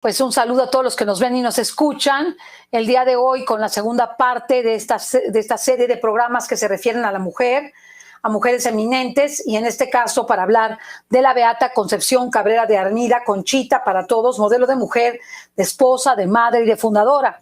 Pues un saludo a todos los que nos ven y nos escuchan el día de hoy con la segunda parte de esta serie de programas que se refieren a la mujer, a mujeres eminentes, y en este caso para hablar de la beata Concepción Cabrera de Armida, Conchita para todos, modelo de mujer, de esposa, de madre y de fundadora.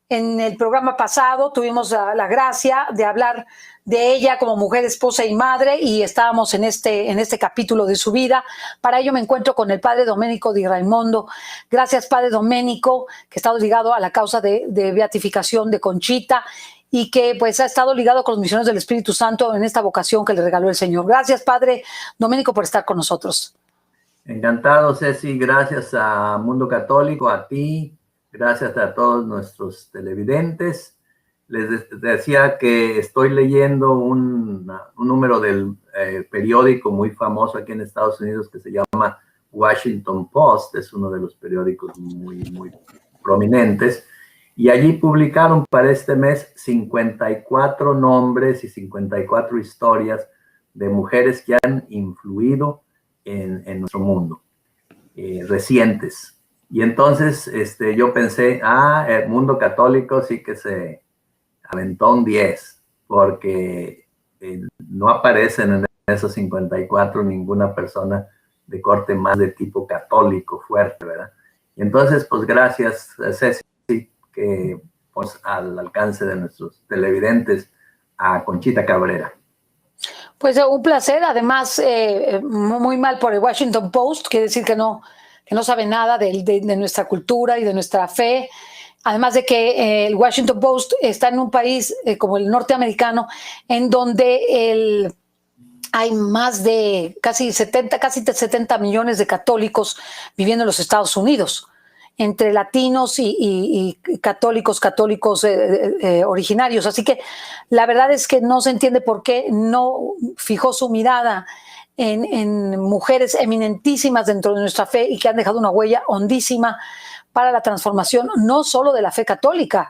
En el programa pasado tuvimos la gracia de hablar de ella como mujer, esposa y madre, y estábamos en este capítulo de su vida. Para ello me encuentro con el padre Domenico Di Raimondo. Gracias, padre Domenico, que ha estado ligado a la causa de beatificación de Conchita y que pues ha estado ligado con los misioneros del Espíritu Santo en esta vocación que le regaló el Señor. Gracias, padre Domenico, por estar con nosotros. Encantado, Ceci. Gracias a Mundo Católico, a ti. Gracias a todos nuestros televidentes. Les decía que estoy leyendo un número del periódico muy famoso aquí en Estados Unidos que se llama Washington Post. Es uno de los periódicos muy prominentes. Y allí publicaron para este mes 54 nombres y 54 historias de mujeres que han influido en nuestro mundo, recientes. Y entonces yo pensé, el mundo católico sí que se aventó un 10, porque no aparecen en esos 54 ninguna persona de corte más de tipo católico fuerte, ¿verdad? Y entonces, pues gracias, Ceci, que pues al alcance de nuestros televidentes, a Conchita Cabrera. Pues un placer, además muy mal por el Washington Post, quiere decir que no sabe nada de nuestra cultura y de nuestra fe. Además de que el Washington Post está en un país como el norteamericano, en donde hay más de casi 70 millones de católicos viviendo en los Estados Unidos, entre latinos y católicos originarios. Así que la verdad es que no se entiende por qué no fijó su mirada en mujeres eminentísimas dentro de nuestra fe y que han dejado una huella hondísima para la transformación no solo de la fe católica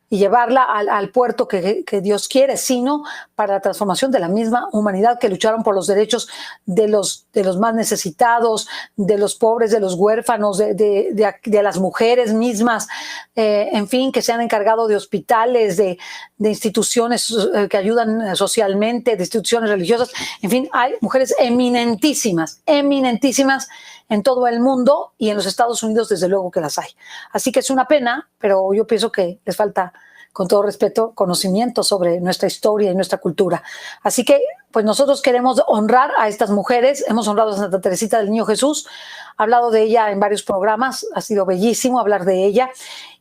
y llevarla al puerto que Dios quiere, sino para la transformación de la misma humanidad, que lucharon por los derechos de los más necesitados, de los pobres, de los huérfanos, de las mujeres mismas, en fin, que se han encargado de hospitales, de instituciones que ayudan socialmente, de instituciones religiosas. En fin, hay mujeres eminentísimas en todo el mundo, y en los Estados Unidos desde luego que las hay. Así que es una pena, pero yo pienso que les falta, con todo respeto, conocimiento sobre nuestra historia y nuestra cultura. Así que pues nosotros queremos honrar a estas mujeres. Hemos honrado a Santa Teresita del Niño Jesús, hablado de ella en varios programas, ha sido bellísimo hablar de ella,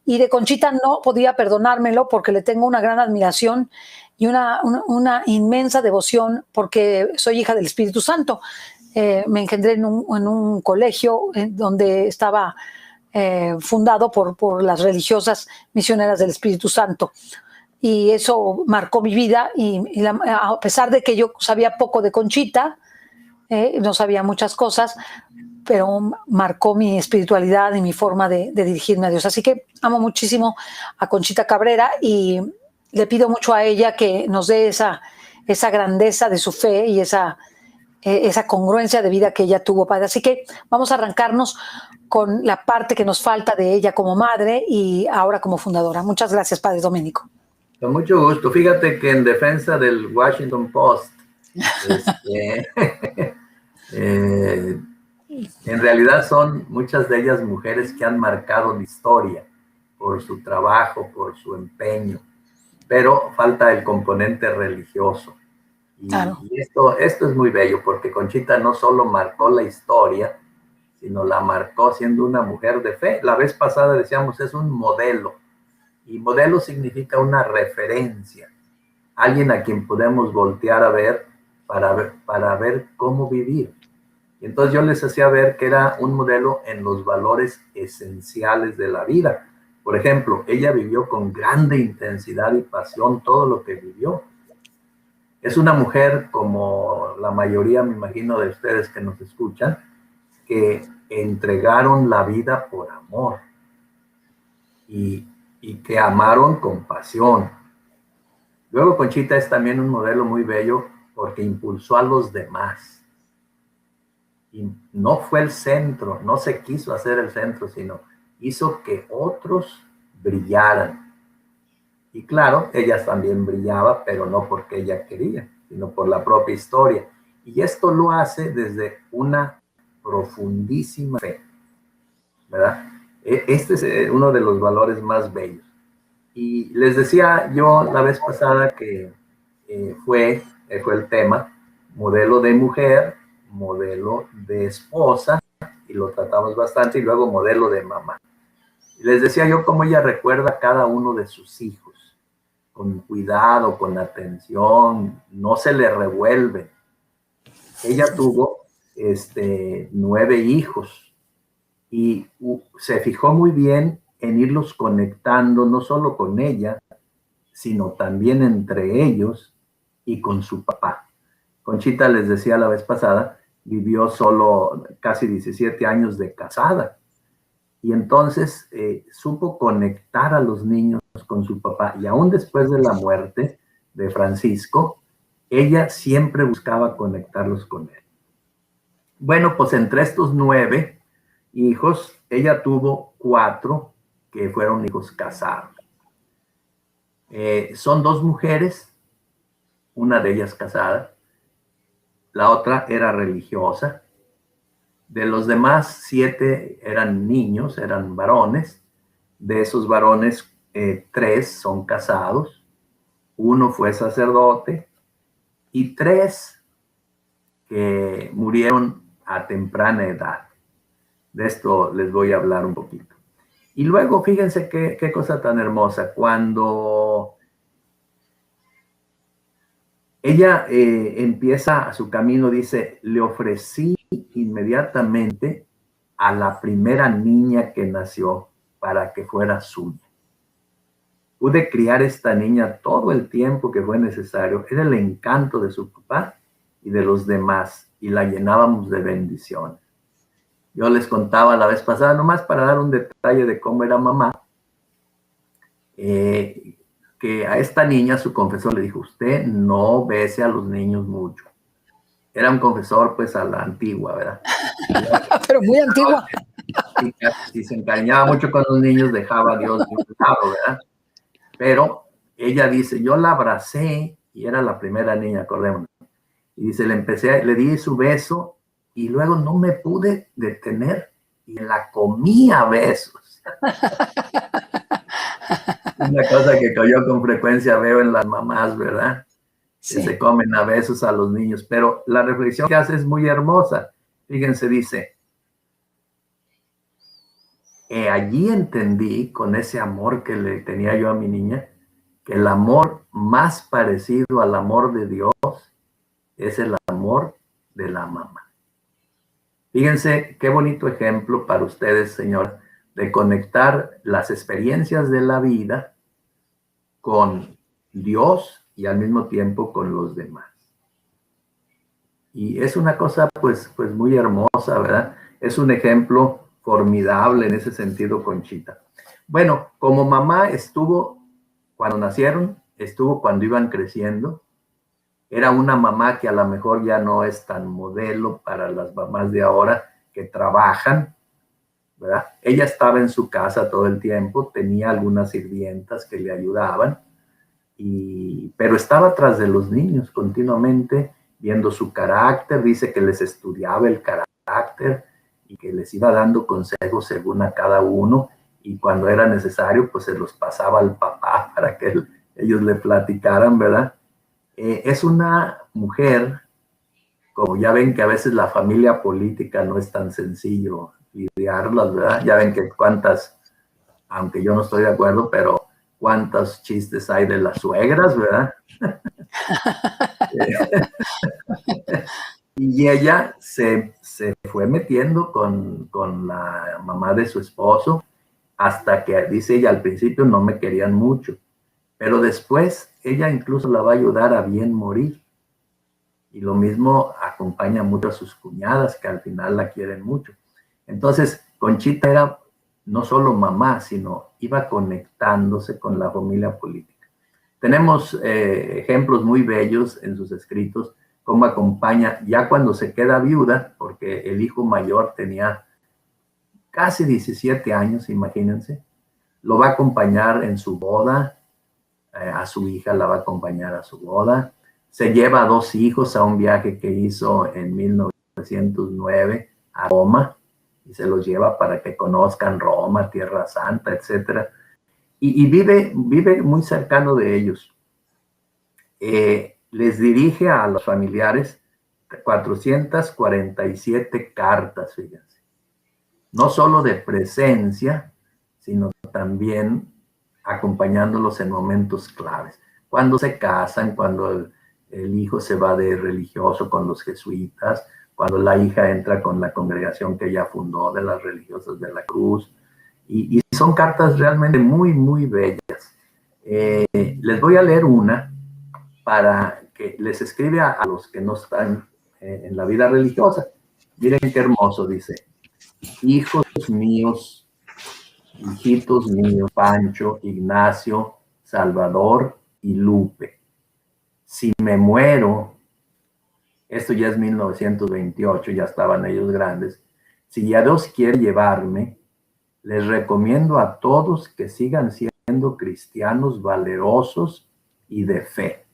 y de Conchita no podía perdonármelo porque le tengo una gran admiración y una inmensa devoción, porque soy hija del Espíritu Santo. Me engendré en un colegio donde estaba fundado por las religiosas misioneras del Espíritu Santo, y eso marcó mi vida, a pesar de que yo sabía poco de Conchita, no sabía muchas cosas, pero marcó mi espiritualidad y mi forma de dirigirme a Dios. Así que amo muchísimo a Conchita Cabrera y le pido mucho a ella que nos dé esa grandeza de su fe y esa congruencia de vida que ella tuvo, padre. Así que vamos a arrancarnos con la parte que nos falta de ella como madre y ahora como fundadora. Muchas gracias, padre Domenico. Con mucho gusto. Fíjate que en defensa del Washington Post, en realidad son muchas de ellas mujeres que han marcado la historia por su trabajo, por su empeño, pero falta el componente religioso. Claro. Y esto es muy bello, porque Conchita no solo marcó la historia, sino la marcó siendo una mujer de fe. La vez pasada decíamos, es un modelo, y modelo significa una referencia, alguien a quien podemos voltear a ver para ver cómo vivir. Y entonces yo les hacía ver que era un modelo en los valores esenciales de la vida. Por ejemplo, ella vivió con grande intensidad y pasión todo lo que vivió. Es una mujer, como la mayoría, me imagino, de ustedes que nos escuchan, que entregaron la vida por amor y que amaron con pasión. Luego Conchita es también un modelo muy bello porque impulsó a los demás. Y no fue el centro, no se quiso hacer el centro, sino hizo que otros brillaran. Y claro, ella también brillaba, pero no porque ella quería, sino por la propia historia. Y esto lo hace desde una profundísima fe, ¿verdad? Este es uno de los valores más bellos. Y les decía yo la vez pasada que fue el tema, modelo de mujer, modelo de esposa, y lo tratamos bastante, y luego modelo de mamá. Y les decía yo cómo ella recuerda a cada uno de sus hijos, con cuidado, con atención, no se le revuelve. Ella tuvo 9 hijos y se fijó muy bien en irlos conectando, no solo con ella, sino también entre ellos y con su papá. Conchita, les decía la vez pasada, vivió solo casi 17 años de casada. Y entonces supo conectar a los niños con su papá. Y aún después de la muerte de Francisco, ella siempre buscaba conectarlos con él. Bueno, pues entre estos 9 hijos, ella tuvo 4 que fueron hijos casados. Son 2 mujeres, una de ellas casada, la otra era religiosa. De los demás 7 eran niños, eran varones. De esos varones, 3 son casados, 1 fue sacerdote y 3 que murieron a temprana edad. De esto les voy a hablar un poquito. Y luego, fíjense qué cosa tan hermosa. Cuando ella empieza su camino, dice, le ofrecí inmediatamente a la primera niña que nació para que fuera suya. Pude criar esta niña todo el tiempo que fue necesario. Era el encanto de su papá y de los demás, y la llenábamos de bendiciones. Yo les contaba la vez pasada, nomás para dar un detalle de cómo era mamá, que a esta niña su confesor le dijo, usted no bese a los niños mucho. Era un confesor pues a la antigua, ¿verdad? Pero muy antigua. Y si se encariñaba mucho con los niños, dejaba a Dios de un lado, ¿verdad? Pero ella dice, yo la abracé y era la primera niña, acordémonos. Y dice, le di su beso y luego no me pude detener y la comí a besos. Una cosa que yo con frecuencia veo en las mamás, ¿verdad? Sí. Que se comen a besos a los niños. Pero la reflexión que hace es muy hermosa. Fíjense, dice, allí entendí con ese amor que le tenía yo a mi niña, que el amor más parecido al amor de Dios es el amor de la mamá. Fíjense qué bonito ejemplo para ustedes, Señor, de conectar las experiencias de la vida con Dios y al mismo tiempo con los demás. Y es una cosa pues muy hermosa, ¿verdad? Es un ejemplo formidable en ese sentido, Conchita. Bueno, como mamá estuvo cuando nacieron, estuvo cuando iban creciendo. Era una mamá que a lo mejor ya no es tan modelo para las mamás de ahora que trabajan, ¿verdad? Ella estaba en su casa todo el tiempo, tenía algunas sirvientas que le ayudaban, pero estaba tras de los niños continuamente, viendo su carácter. Dice que les estudiaba el carácter y que les iba dando consejos según a cada uno, y cuando era necesario, pues se los pasaba al papá para que ellos le platicaran, ¿verdad? Es una mujer, como ya ven que a veces la familia política no es tan sencillo lidiarlas, ¿verdad? Ya ven que cuántas, aunque yo no estoy de acuerdo, pero cuántos chistes hay de las suegras, ¿verdad? Y ella se fue metiendo con la mamá de su esposo, hasta que, dice ella, al principio no me querían mucho, pero después ella incluso la va a ayudar a bien morir. Y lo mismo acompaña mucho a sus cuñadas, que al final la quieren mucho. Entonces, Conchita era no solo mamá, sino iba conectándose con la familia política. Tenemos ejemplos muy bellos en sus escritos, cómo acompaña ya cuando se queda viuda, porque el hijo mayor tenía casi 17 años, imagínense. Lo va a acompañar en su boda, a su hija la va a acompañar a su boda. Se lleva a 2 hijos a un viaje que hizo en 1909 a Roma y se los lleva para que conozcan Roma, Tierra Santa, etc. Y vive muy cercano de ellos. Les dirige a los familiares 447 cartas, fíjense. No solo de presencia, sino también acompañándolos en momentos claves. Cuando se casan, cuando el hijo se va de religioso con los jesuitas, cuando la hija entra con la congregación que ella fundó de las religiosas de la Cruz. Y son cartas realmente muy, muy bellas. Les voy a leer una para que les escribe a los que no están en la vida religiosa. Miren qué hermoso, dice: hijos míos, hijitos míos, Pancho, Ignacio, Salvador y Lupe. Si me muero, esto ya es 1928, ya estaban ellos grandes. Si ya Dios quiere llevarme, les recomiendo a todos que sigan siendo cristianos valerosos y de fe.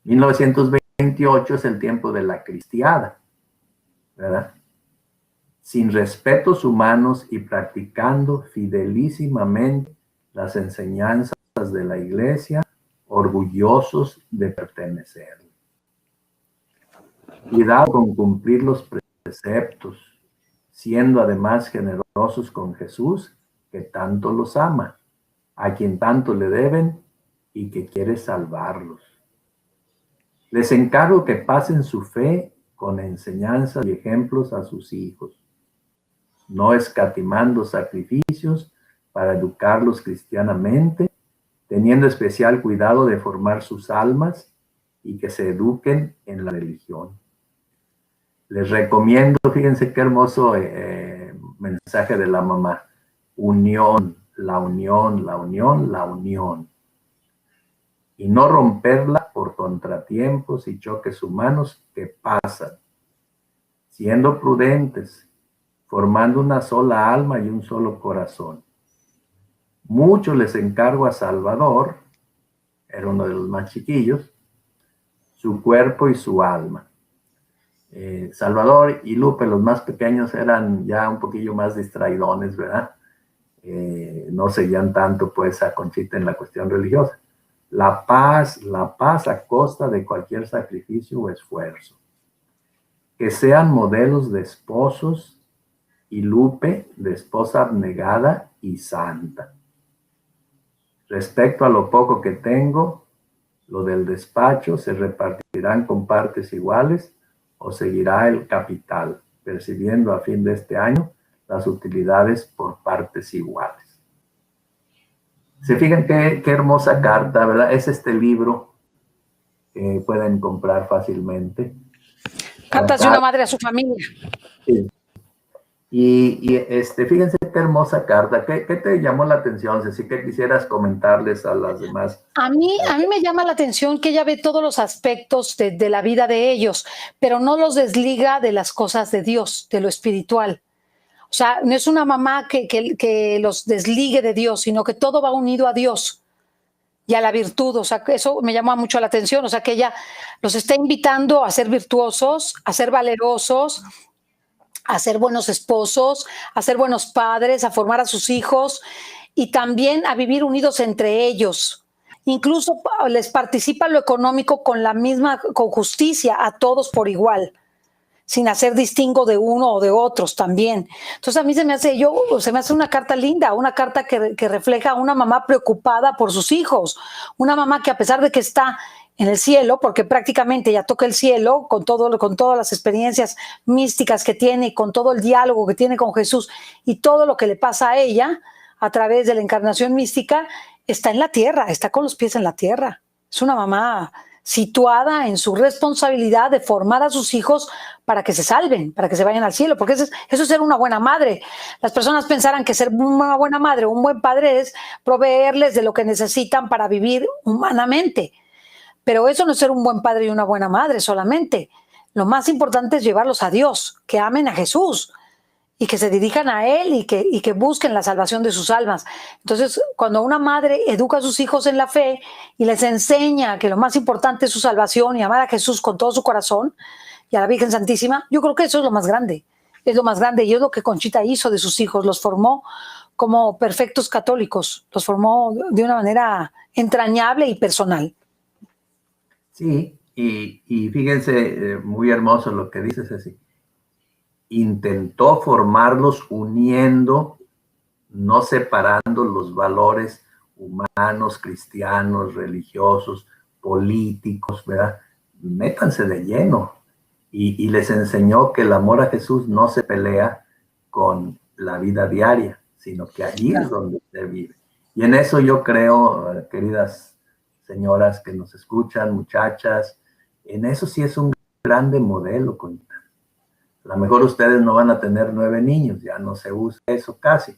1928 es el tiempo de la cristiada, ¿verdad? Sin respetos humanos y practicando fidelísimamente las enseñanzas de la Iglesia, orgullosos de pertenecer. Cuidado con cumplir los preceptos, siendo además generosos con Jesús, que tanto los ama, a quien tanto le deben y que quiere salvarlos. Les encargo que pasen su fe con enseñanzas y ejemplos a sus hijos, no escatimando sacrificios para educarlos cristianamente, teniendo especial cuidado de formar sus almas y que se eduquen en la religión. Les recomiendo, fíjense qué hermoso mensaje de la mamá: unión, la unión, la unión, la unión. Y no romperla por contratiempos y choques humanos que pasan, siendo prudentes, formando una sola alma y un solo corazón. Mucho les encargo a Salvador, era uno de los más chiquillos, su cuerpo y su alma. Salvador y Lupe, los más pequeños, eran ya un poquillo más distraidones, ¿verdad? No seguían tanto pues a Conchita en la cuestión religiosa. La paz a costa de cualquier sacrificio o esfuerzo. Que sean modelos de esposos y Lupe de esposa abnegada y santa. Respecto a lo poco que tengo, lo del despacho se repartirán con partes iguales o seguirá el capital, percibiendo a fin de este año las utilidades por partes iguales. Se fijan qué hermosa carta, ¿verdad? Es este libro que pueden comprar fácilmente. Cartas de una madre a su familia. Sí. Y fíjense qué hermosa carta. ¿Qué te llamó la atención, Ceci? ¿Qué quisieras comentarles a las demás? A mí me llama la atención que ella ve todos los aspectos de la vida de ellos, pero no los desliga de las cosas de Dios, de lo espiritual. O sea, no es una mamá que los desligue de Dios, sino que todo va unido a Dios y a la virtud. O sea, eso me llama mucho la atención. O sea, que ella los está invitando a ser virtuosos, a ser valerosos, a ser buenos esposos, a ser buenos padres, a formar a sus hijos y también a vivir unidos entre ellos. Incluso les participa lo económico con justicia a todos por igual, sin hacer distingo de uno o de otros también. Entonces a mí se me hace una carta linda, una carta que refleja a una mamá preocupada por sus hijos, una mamá que a pesar de que está en el cielo, porque prácticamente ya toca el cielo con todas las experiencias místicas que tiene, con todo el diálogo que tiene con Jesús y todo lo que le pasa a ella a través de la encarnación mística, está en la tierra, está con los pies en la tierra. Es una mamá situada en su responsabilidad de formar a sus hijos para que se salven, para que se vayan al cielo, porque eso es ser una buena madre. Las personas pensarán que ser una buena madre o un buen padre es proveerles de lo que necesitan para vivir humanamente, pero eso no es ser un buen padre y una buena madre solamente. Lo más importante es llevarlos a Dios, que amen a Jesús y que se dirijan a Él y que busquen la salvación de sus almas. Entonces, cuando una madre educa a sus hijos en la fe y les enseña que lo más importante es su salvación y amar a Jesús con todo su corazón y a la Virgen Santísima, yo creo que eso es lo más grande. Es lo más grande y es lo que Conchita hizo de sus hijos, los formó como perfectos católicos, los formó de una manera entrañable y personal. Sí, y fíjense, muy hermoso lo que dices, así. Intentó formarlos uniendo, no separando los valores humanos, cristianos, religiosos, políticos, ¿verdad? Métanse de lleno. Y les enseñó que el amor a Jesús no se pelea con la vida diaria, sino que allí es donde se vive. Y en eso yo creo, queridas señoras que nos escuchan, muchachas, en eso sí es un grande modelo. A lo mejor ustedes no van a tener 9 niños, ya no se usa eso casi,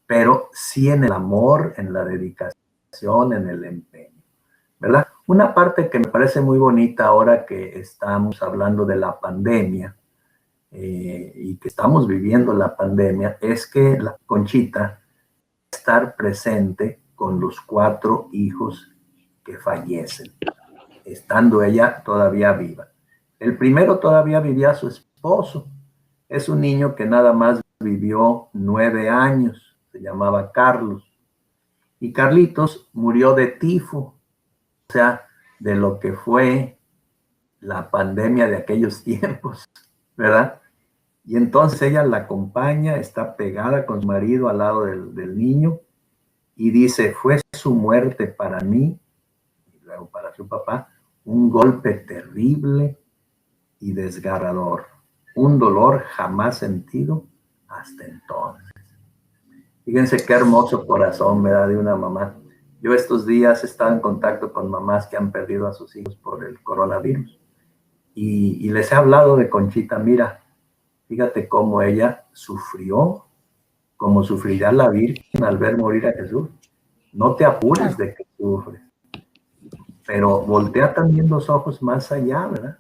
pero sí en el amor, en la dedicación, en el empeño, ¿verdad? Una parte que me parece muy bonita ahora que estamos hablando de la pandemia y que estamos viviendo la pandemia es que la Conchita estar presente con los 4 hijos que fallecen, estando ella todavía viva. El primero todavía vivía su esposo. Es un niño que nada más vivió 9 años. Se llamaba Carlos. Y Carlitos murió de tifo, o sea, de lo que fue la pandemia de aquellos tiempos, ¿verdad? Y entonces ella la acompaña, está pegada con su marido al lado del niño y dice, fue su muerte para mí, y luego para su papá, un golpe terrible y desgarrador, un dolor jamás sentido hasta entonces. Fíjense qué hermoso corazón, ¿verdad? De una mamá. Yo estos días he estado en contacto con mamás que han perdido a sus hijos por el coronavirus y les he hablado de Conchita. Mira, fíjate cómo ella sufrió, como sufrirá la Virgen al ver morir a Jesús. No te apures de que sufres, pero voltea también los ojos más allá, ¿verdad?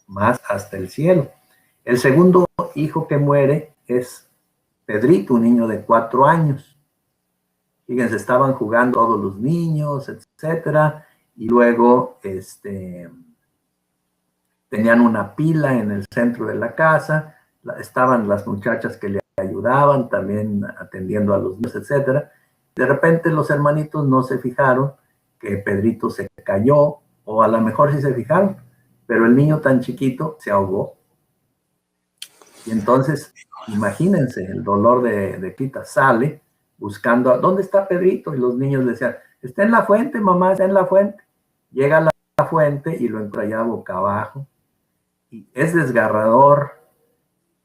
Más hasta el cielo. El segundo hijo que muere es Pedrito, un niño de 4 años. Fíjense, estaban jugando todos los niños, etcétera, y luego tenían una pila en el centro de la casa, estaban las muchachas que le ayudaban, también atendiendo a los niños, etcétera. De repente los hermanitos no se fijaron que Pedrito se cayó, o a lo mejor sí se fijaron, pero el niño tan chiquito se ahogó. Y entonces, imagínense el dolor de Quita. Sale buscando, ¿dónde está Pedrito? Y los niños le decían, está en la fuente, mamá, está en la fuente. Llega a la fuente y lo encuentra ya boca abajo. Y es desgarrador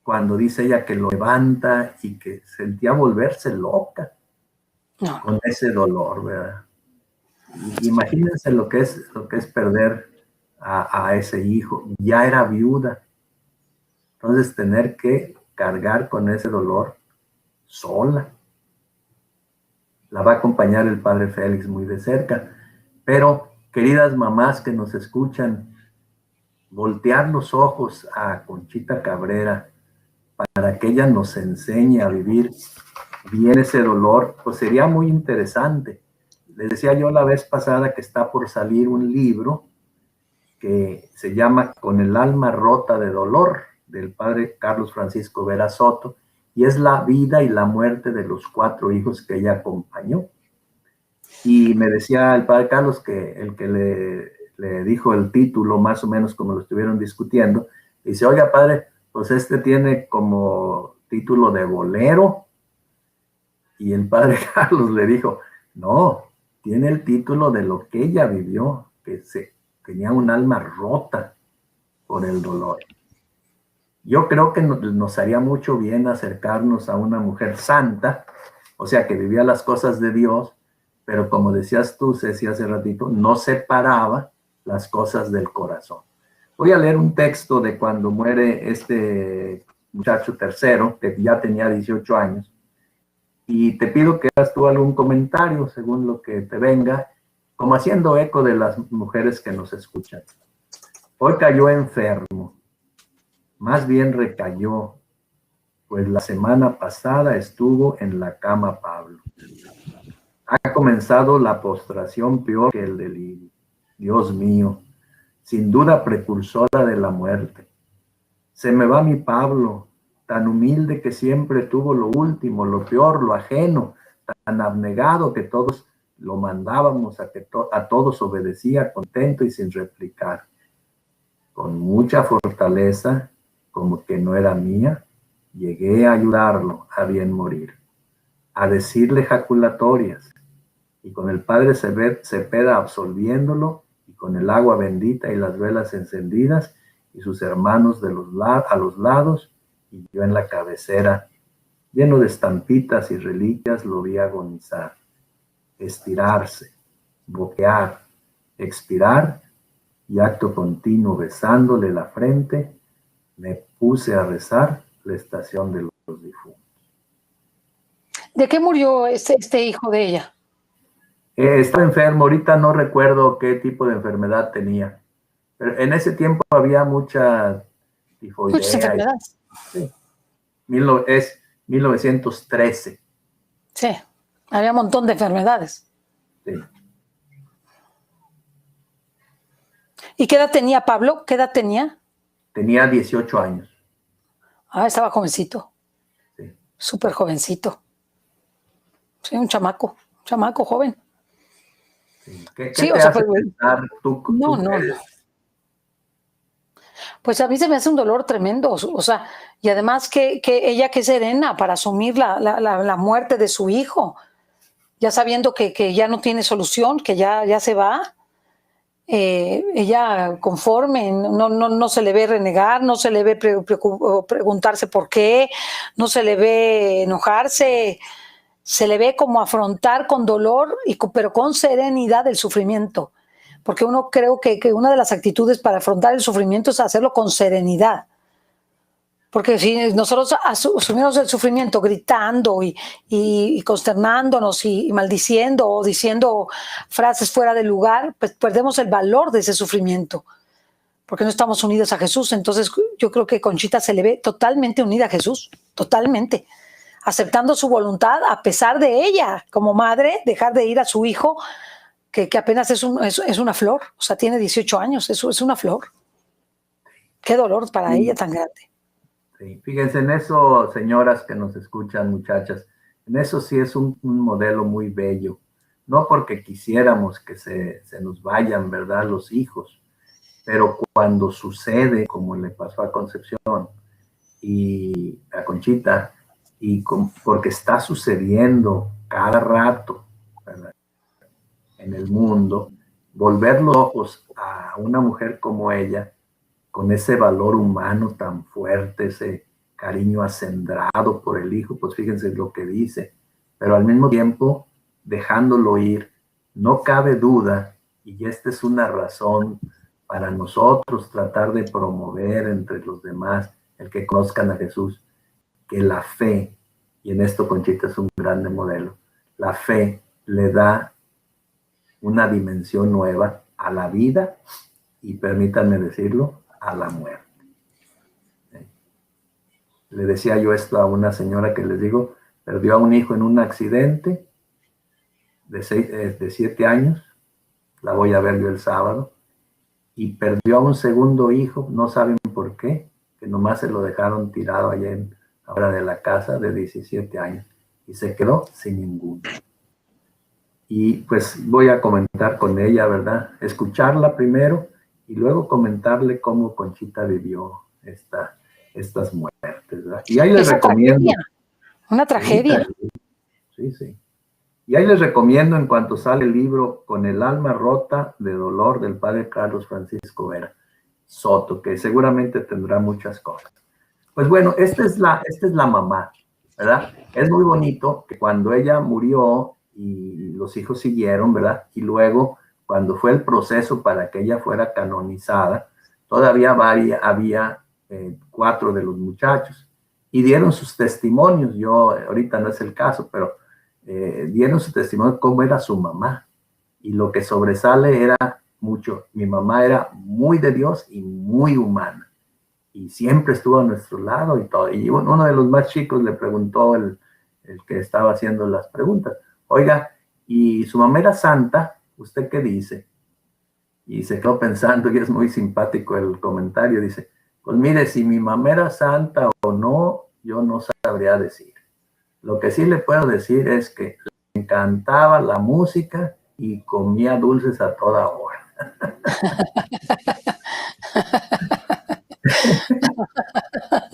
cuando dice ella que lo levanta y que sentía volverse loca con ese dolor, ¿verdad? Y imagínense lo que es perder a ese hijo. Ya era viuda. Entonces tener que cargar con ese dolor sola. La va a acompañar el padre Félix muy de cerca. Pero, queridas mamás que nos escuchan, voltear los ojos a Conchita Cabrera para que ella nos enseñe a vivir bien ese dolor, pues sería muy interesante. Les decía yo la vez pasada que está por salir un libro que se llama Con el alma rota de dolor, del padre Carlos Francisco Vera Soto, y es la vida y la muerte de los 4 hijos que ella acompañó. Y me decía el padre Carlos que el que le dijo el título, más o menos como lo estuvieron discutiendo, dice, oiga padre, pues tiene como título de bolero. Y el padre Carlos le dijo, no, tiene el título de lo que ella vivió, que tenía un alma rota por el dolor. Yo creo que nos haría mucho bien acercarnos a una mujer santa, o sea, que vivía las cosas de Dios, pero como decías tú, Ceci, hace ratito, no separaba las cosas del corazón. Voy a leer un texto de cuando muere este muchacho tercero, que ya tenía 18 años, y te pido que hagas tú algún comentario según lo que te venga, como haciendo eco de las mujeres que nos escuchan. Hoy cayó enfermo, más bien recayó, pues la semana pasada estuvo en la cama Pablo. Ha comenzado la postración peor que el delirio. Dios mío, sin duda precursora de la muerte. Se me va mi Pablo, tan humilde que siempre tuvo lo último, lo peor, lo ajeno, tan abnegado que todos lo mandábamos a que a todos obedecía contento y sin replicar. Con mucha fortaleza, como que no era mía, llegué a ayudarlo a bien morir, a decirle jaculatorias, y con el padre Cepeda absolviéndolo, y con el agua bendita y las velas encendidas, y sus hermanos a los lados, y yo en la cabecera, lleno de estampitas y reliquias, lo vi agonizar, estirarse, boquear, expirar, y acto continuo besándole la frente, me puse a rezar la estación de los difuntos. ¿De qué murió este hijo de ella? Estaba enfermo, ahorita no recuerdo qué tipo de enfermedad tenía, pero en ese tiempo había mucha tifoidea. Muchas enfermedades. Sí. Es 1913. Sí, había un montón de enfermedades. Sí. ¿Y qué edad tenía Pablo? ¿Qué edad tenía? Tenía 18 años. Ah, estaba jovencito. Sí. Súper jovencito. Sí, un chamaco joven. Sí. ¿Qué Sí, te o sea, hace pues, pensar tú? no. Pues a mí se me hace un dolor tremendo, o sea, y además que ella que es serena para asumir la muerte de su hijo, ya sabiendo que ya no tiene solución, que ya se va, ella conforme, no se le ve renegar, no se le ve preguntarse por qué, no se le ve enojarse, se le ve como afrontar con dolor, pero con serenidad el sufrimiento. Porque uno creo que una de las actitudes para afrontar el sufrimiento es hacerlo con serenidad. Porque si nosotros asumimos el sufrimiento gritando y consternándonos y maldiciendo o diciendo frases fuera de lugar, pues perdemos el valor de ese sufrimiento, porque no estamos unidos a Jesús. Entonces yo creo que Conchita se le ve totalmente unida a Jesús, totalmente, aceptando su voluntad a pesar de ella, como madre, dejar de ir a su hijo, que apenas es una flor, o sea, tiene 18 años, eso es una flor. Qué dolor para ella tan grande. Sí, fíjense en eso, señoras que nos escuchan, muchachas, en eso sí es un modelo muy bello. No porque quisiéramos que se nos vayan, ¿verdad?, los hijos, pero cuando sucede, como le pasó a Concepción y a Conchita, porque está sucediendo cada rato, ¿verdad?, en el mundo, volver los ojos a una mujer como ella, con ese valor humano tan fuerte, ese cariño acendrado por el hijo, pues fíjense lo que dice, pero al mismo tiempo dejándolo ir, no cabe duda, y esta es una razón para nosotros tratar de promover entre los demás el que conozcan a Jesús, que la fe, y en esto Conchita es un grande modelo, la fe le da una dimensión nueva a la vida y, permítanme decirlo, a la muerte. Le decía yo esto a una señora que les digo, perdió a un hijo en un accidente de 7 años, la voy a ver yo el sábado, y perdió a un segundo hijo, no saben por qué, que nomás se lo dejaron tirado allá afuera de la casa, de 17 años, y se quedó sin ninguno. Y pues voy a comentar con ella, ¿verdad? Escucharla primero y luego comentarle cómo Conchita vivió estas muertes, ¿verdad? Y ahí les recomiendo. Una tragedia. Sí. Y ahí les recomiendo, en cuanto sale el libro Con el alma rota de dolor, del padre Carlos Francisco Vera Soto, que seguramente tendrá muchas cosas. Pues bueno, esta es la mamá, ¿verdad? Es muy bonito que cuando ella murió y los hijos siguieron, ¿verdad? Y luego, cuando fue el proceso para que ella fuera canonizada, todavía había 4 de los muchachos y dieron sus testimonios. Ahorita no es el caso, pero dieron su testimonio cómo era su mamá. Y lo que sobresale era mucho. Mi mamá era muy de Dios y muy humana. y siempre estuvo a nuestro lado y todo. Y uno de los más chicos le preguntó, el que estaba haciendo las preguntas, oiga, ¿y su mamá era santa? ¿Usted qué dice? Y se quedó pensando, y es muy simpático el comentario, dice, pues mire, si mi mamá era santa o no, yo no sabría decir. Lo que sí le puedo decir es que le encantaba la música y comía dulces a toda hora.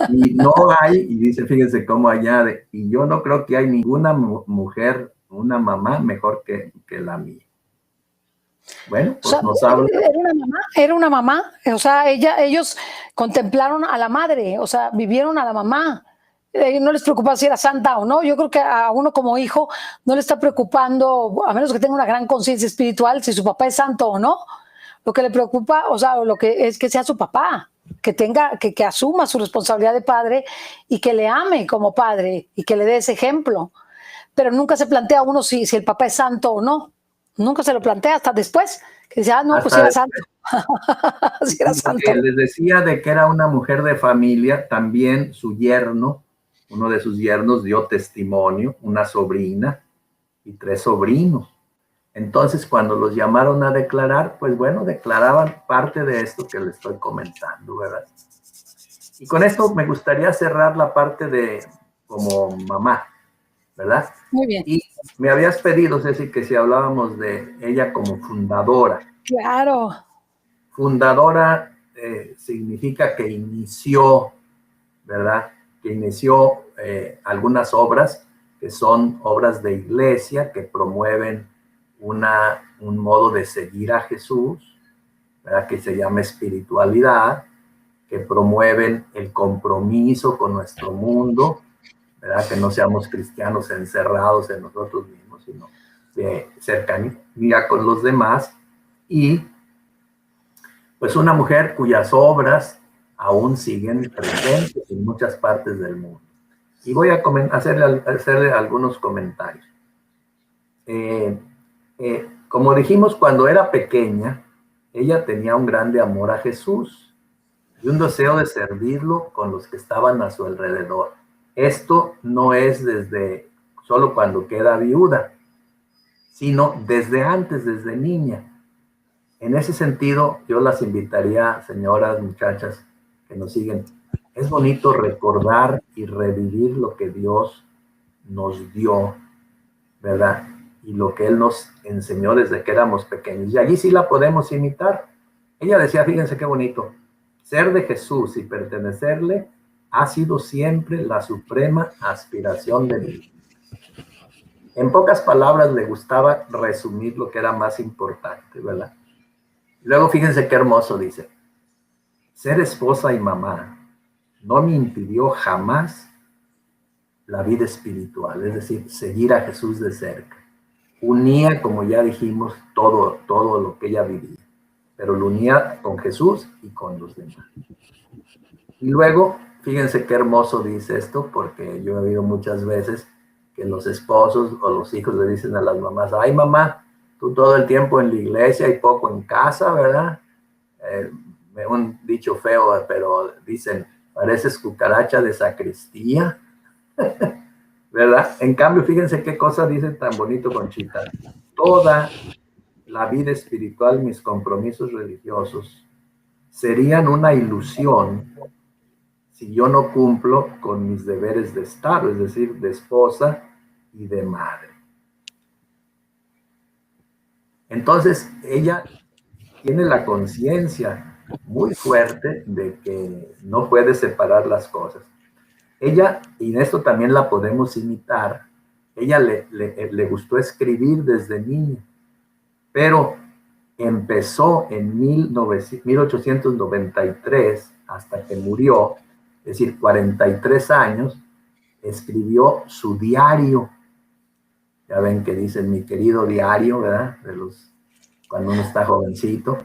Y no hay, y dice, fíjense cómo añade, y yo no creo que hay ninguna mujer, una mamá mejor que la mía. Bueno, pues O sea, nos habla. era una mamá, o sea, ellos contemplaron a la madre, o sea, vivieron a la mamá. No les preocupa si era santa o no. Yo creo que a uno como hijo no le está preocupando, a menos que tenga una gran conciencia espiritual, si su papá es santo o no. Lo que le preocupa, o sea, lo que es que sea su papá, que asuma su responsabilidad de padre y que le ame como padre y que le dé ese ejemplo. Pero nunca se plantea uno si el papá es santo o no. Nunca se lo plantea hasta después, que dice, no, pues Hasta si era después, santo. Si era lo que santo. les decía de que era una mujer de familia, también su yerno, uno de sus yernos dio testimonio, una sobrina y 3 sobrinos. Entonces, cuando los llamaron a declarar, pues bueno, declaraban parte de esto que les estoy comentando, ¿verdad? Y con esto me gustaría cerrar la parte de como mamá, ¿verdad? Muy bien. Y me habías pedido, Ceci, que si hablábamos de ella como fundadora. Claro. Fundadora significa que inició, ¿verdad? Que inició algunas obras que son obras de iglesia que promueven un modo de seguir a Jesús, ¿verdad? Que se llama espiritualidad, que promueven el compromiso con nuestro mundo, ¿verdad? Que no seamos cristianos encerrados en nosotros mismos, sino de cercanía con los demás. Y pues una mujer cuyas obras aún siguen presentes en muchas partes del mundo. Y voy a hacerle algunos comentarios. Como dijimos, cuando era pequeña, ella tenía un grande amor a Jesús y un deseo de servirlo con los que estaban a su alrededor. Esto no es desde solo cuando queda viuda, sino desde antes, desde niña. En ese sentido, yo las invitaría, señoras, muchachas que nos siguen, es bonito recordar y revivir lo que Dios nos dio, ¿verdad? Y lo que Él nos enseñó desde que éramos pequeños. Y allí sí la podemos imitar. Ella decía, fíjense qué bonito, ser de Jesús y pertenecerle ha sido siempre la suprema aspiración de mi vida. En pocas palabras le gustaba resumir lo que era más importante, ¿verdad? Luego fíjense qué hermoso dice, ser esposa y mamá no me impidió jamás la vida espiritual, es decir, seguir a Jesús de cerca. Unía, como ya dijimos, todo lo que ella vivía, pero lo unía con Jesús y con los demás. Y luego, fíjense qué hermoso dice esto, porque yo he oído muchas veces que los esposos o los hijos le dicen a las mamás, ay mamá, tú todo el tiempo en la iglesia y poco en casa, ¿verdad? Un dicho feo, pero dicen, pareces cucaracha de sacristía, ¿verdad? En cambio, fíjense qué cosa dice tan bonito Conchita. Toda la vida espiritual, mis compromisos religiosos, serían una ilusión si yo no cumplo con mis deberes de Estado, es decir, de esposa y de madre. Entonces, ella tiene la conciencia muy fuerte de que no puede separar las cosas. Ella, y en esto también la podemos imitar, ella le gustó escribir desde niña, pero empezó en 1893 hasta que murió, es decir, 43 años, escribió su diario. Ya ven que dicen mi querido diario, ¿verdad? Cuando uno está jovencito.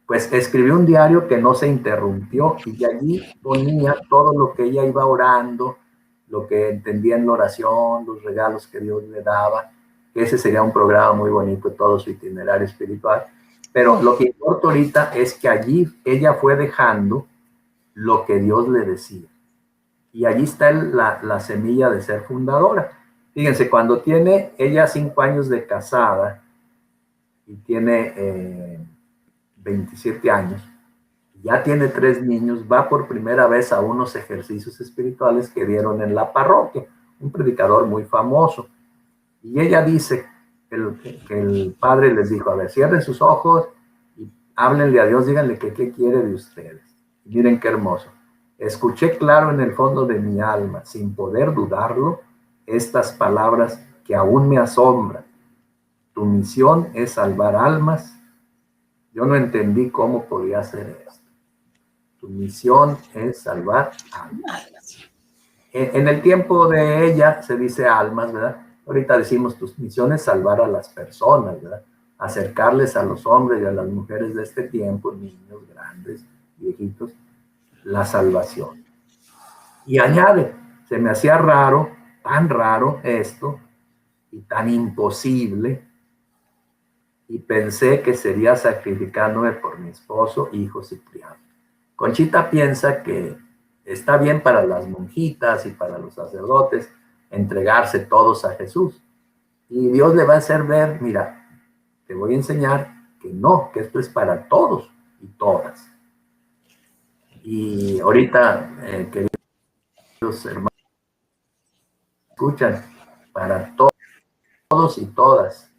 Pues escribió un diario que no se interrumpió y allí ponía todo lo que ella iba orando, lo que entendía en la oración, los regalos que Dios le daba. Ese sería un programa muy bonito, todo su itinerario espiritual. Pero lo que importa ahorita es que allí ella fue dejando lo que Dios le decía. Y allí está la semilla de ser fundadora. Fíjense, cuando tiene ella 5 años de casada y tiene 27 años, ya tiene 3 niños, va por primera vez a unos ejercicios espirituales que dieron en la parroquia, un predicador muy famoso. Y ella dice que el padre les dijo, a ver, cierren sus ojos y háblenle a Dios, díganle qué quiere de ustedes. Y miren qué hermoso. Escuché claro en el fondo de mi alma, sin poder dudarlo, estas palabras que aún me asombran. Tu misión es salvar almas. Yo no entendí cómo podía hacer esto. Tu misión es salvar almas. En el tiempo de ella se dice almas, ¿verdad? Ahorita decimos tu misión es salvar a las personas, ¿verdad? Acercarles a los hombres y a las mujeres de este tiempo, niños, grandes, viejitos, la salvación. Y añade, se me hacía raro, tan raro esto, y tan imposible, y pensé que sería sacrificándome por mi esposo, hijo Cipriano. Conchita piensa que está bien para las monjitas y para los sacerdotes entregarse todos a Jesús. Y Dios le va a hacer ver, mira, te voy a enseñar que no, que esto es para todos y todas. Y ahorita, queridos hermanos, escuchan, para todos y todas,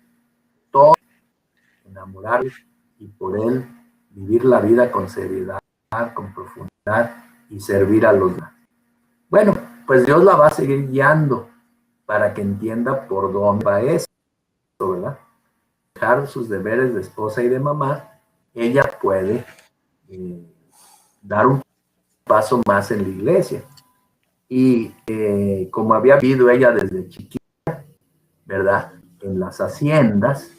todos enamorarles y por él vivir la vida con seriedad, con profundidad y servir a los demás. Bueno, pues Dios la va a seguir guiando para que entienda por dónde va eso, ¿verdad? Dejar sus deberes de esposa y de mamá, ella puede dar un paso más en la iglesia. Y como había vivido ella desde chiquita, ¿verdad? En las haciendas,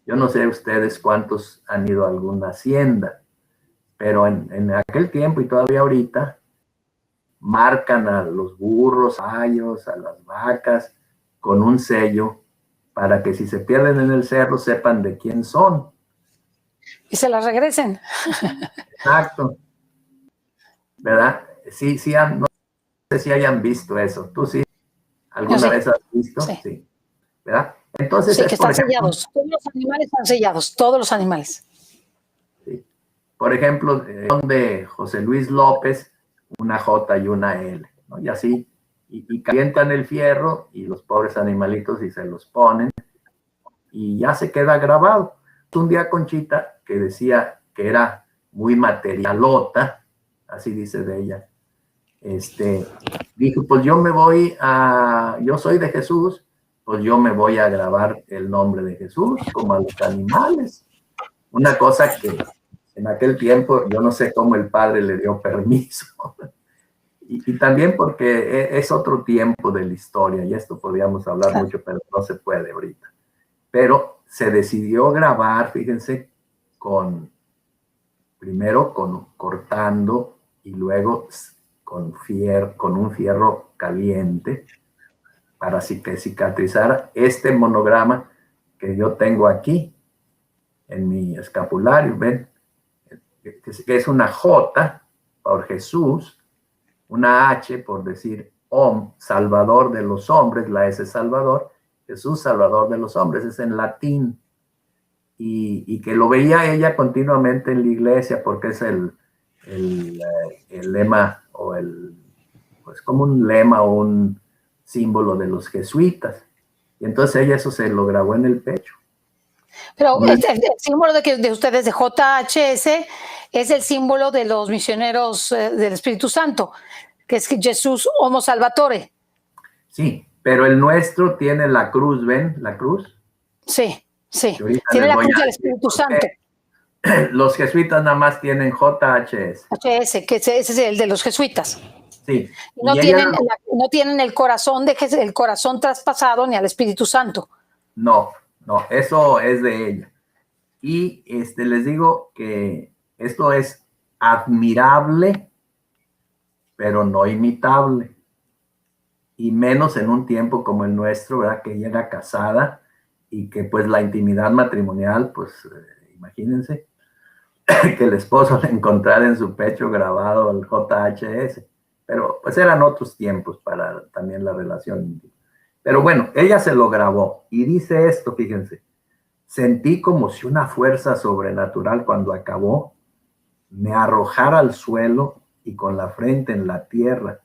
yo no sé ustedes cuántos han ido a alguna hacienda, pero en aquel tiempo y todavía ahorita, marcan a los burros, a las vacas, con un sello, para que si se pierden en el cerro sepan de quién son. Y se las regresen. Exacto. ¿Verdad? Sí, no sé si hayan visto eso. ¿Tú sí? ¿Alguna vez has visto? Sí. Sí. ¿Verdad? Entonces, sí, que están sellados. Todos los animales están sellados, todos los animales. Sí. Por ejemplo, de José Luis López, una J y una L, ¿no? Y así, y calientan el fierro y los pobres animalitos y se los ponen y ya se queda grabado. Un día Conchita, que decía que era muy materialota, así dice de ella, dijo, pues yo soy de Jesús, pues yo me voy a grabar el nombre de Jesús como a los animales. Una cosa que en aquel tiempo yo no sé cómo el padre le dio permiso. Y también porque es otro tiempo de la historia, y esto podríamos hablar mucho, pero no se puede ahorita. Pero se decidió grabar, fíjense, primero cortando y luego con un fierro caliente para que cicatrizara este monograma que yo tengo aquí en mi escapulario, ¿ven? Que es una J por Jesús, una H por decir Salvador de los hombres, la S Salvador, Jesús Salvador de los hombres, es en latín. Y que lo veía ella continuamente en la iglesia porque es el lema pues como un lema o un símbolo de los jesuitas. Y entonces ella eso se lo grabó en el pecho. Pero el símbolo de ustedes de JHS es el símbolo de los misioneros del Espíritu Santo, que es Jesús Homo Salvatore. Sí, pero el nuestro tiene la cruz, ¿ven? La cruz. Sí. Tiene la cruz del Espíritu Santo. Los jesuitas nada más tienen JHS. JHS, que ese es el de los jesuitas. Sí. No tienen el corazón el corazón traspasado ni al Espíritu Santo. No, eso es de ella. Y les digo que esto es admirable, pero no imitable. Y menos en un tiempo como el nuestro, ¿verdad? Que ella era casada y que pues la intimidad matrimonial, pues imagínense, que el esposo le encontrara en su pecho grabado el JHS. Pero pues eran otros tiempos para también la relación íntima. Pero bueno, ella se lo grabó y dice esto, fíjense. Sentí como si una fuerza sobrenatural cuando acabó me arrojara al suelo y con la frente en la tierra,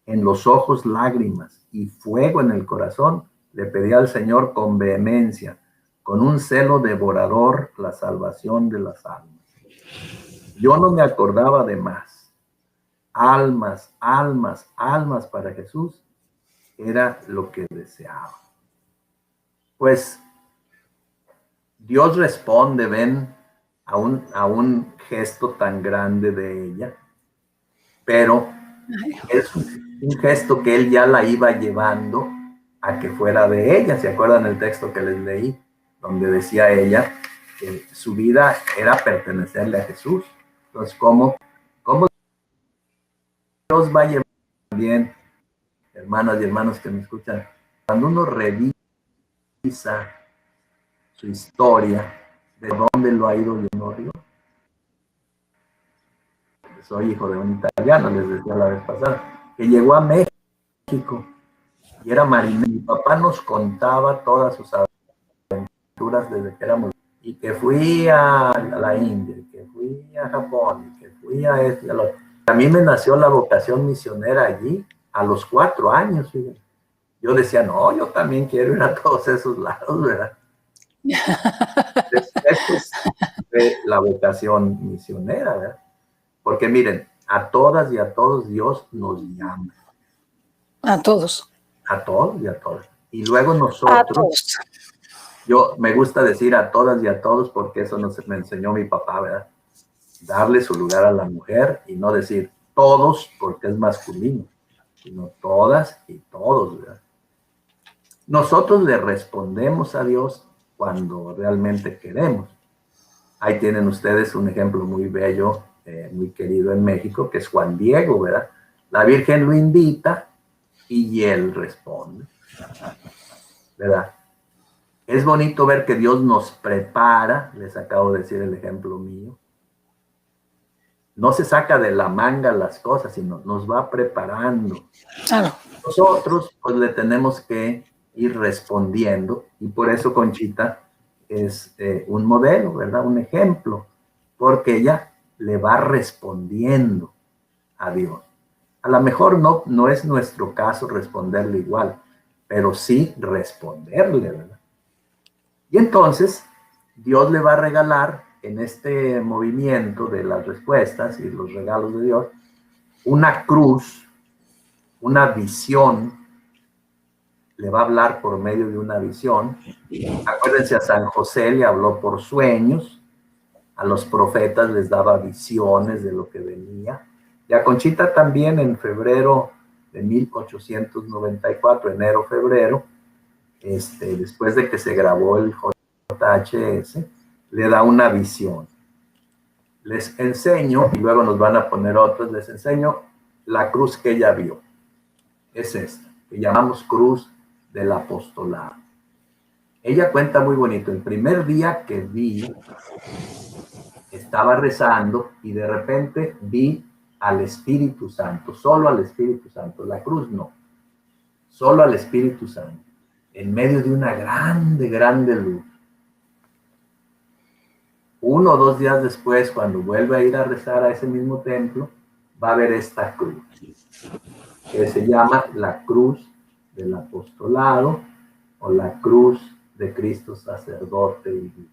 en los ojos lágrimas y fuego en el corazón, le pedí al Señor con vehemencia, con un celo devorador, la salvación de las almas. Yo no me acordaba de más. Almas, almas, almas para Jesús era lo que deseaba. Pues Dios responde, ven, a un gesto tan grande de ella, pero es un gesto que él ya la iba llevando a que fuera de ella. ¿Se acuerdan el texto que les leí? Donde decía ella que su vida era pertenecerle a Jesús. Entonces, ¿cómo Dios va a llevar también, hermanas y hermanos que me escuchan, cuando uno revisa su historia, de dónde lo ha ido llevando? Soy hijo de un italiano, les decía la vez pasada, que llegó a México y era marinero. Mi papá nos contaba todas sus aventuras desde que éramos, y que fui a la India, y que fui a Japón, y que fui a esto y a lo otro. A mí me nació la vocación misionera allí a los 4 años. Fíjense. Yo decía, no, yo también quiero ir a todos esos lados, ¿verdad? Esto es la vocación misionera, ¿verdad? Porque miren, a todas y a todos Dios nos llama. A todos. A todos y a todas. Y luego nosotros, yo me gusta decir a todas y a todos porque eso me enseñó mi papá, ¿verdad? Darle su lugar a la mujer y no decir todos porque es masculino, sino todas y todos, ¿verdad? Nosotros le respondemos a Dios cuando realmente queremos. Ahí tienen ustedes un ejemplo muy bello, muy querido en México, que es Juan Diego, ¿verdad? La Virgen lo invita y él responde, ¿verdad? Es bonito ver que Dios nos prepara, les acabo de decir el ejemplo mío. No se saca de la manga las cosas, sino nos va preparando. Claro. Nosotros pues le tenemos que ir respondiendo y por eso Conchita es un modelo, ¿verdad? Un ejemplo, porque ella le va respondiendo a Dios. A lo mejor no es nuestro caso responderle igual, pero sí responderle, ¿verdad? Y entonces Dios le va a regalar en este movimiento de las respuestas y los regalos de Dios una cruz, una visión. Le va a hablar por medio de una visión. Acuérdense, a San José le habló por sueños, a los profetas les daba visiones de lo que venía, y a Conchita también en febrero de 1894, enero-febrero, después de que se grabó el JHS, le da una visión. Les enseño, y luego nos van a poner otros, les enseño la cruz que ella vio. Es esta, que llamamos cruz del apostolado. Ella cuenta muy bonito, el primer día que vi, estaba rezando y de repente vi al Espíritu Santo, solo al Espíritu Santo, la cruz no, solo al Espíritu Santo, en medio de una grande, grande luz. 1 o 2 días después, cuando vuelve a ir a rezar a ese mismo templo, va a ver esta cruz, que se llama la cruz del apostolado o la cruz de Cristo sacerdote y víctima.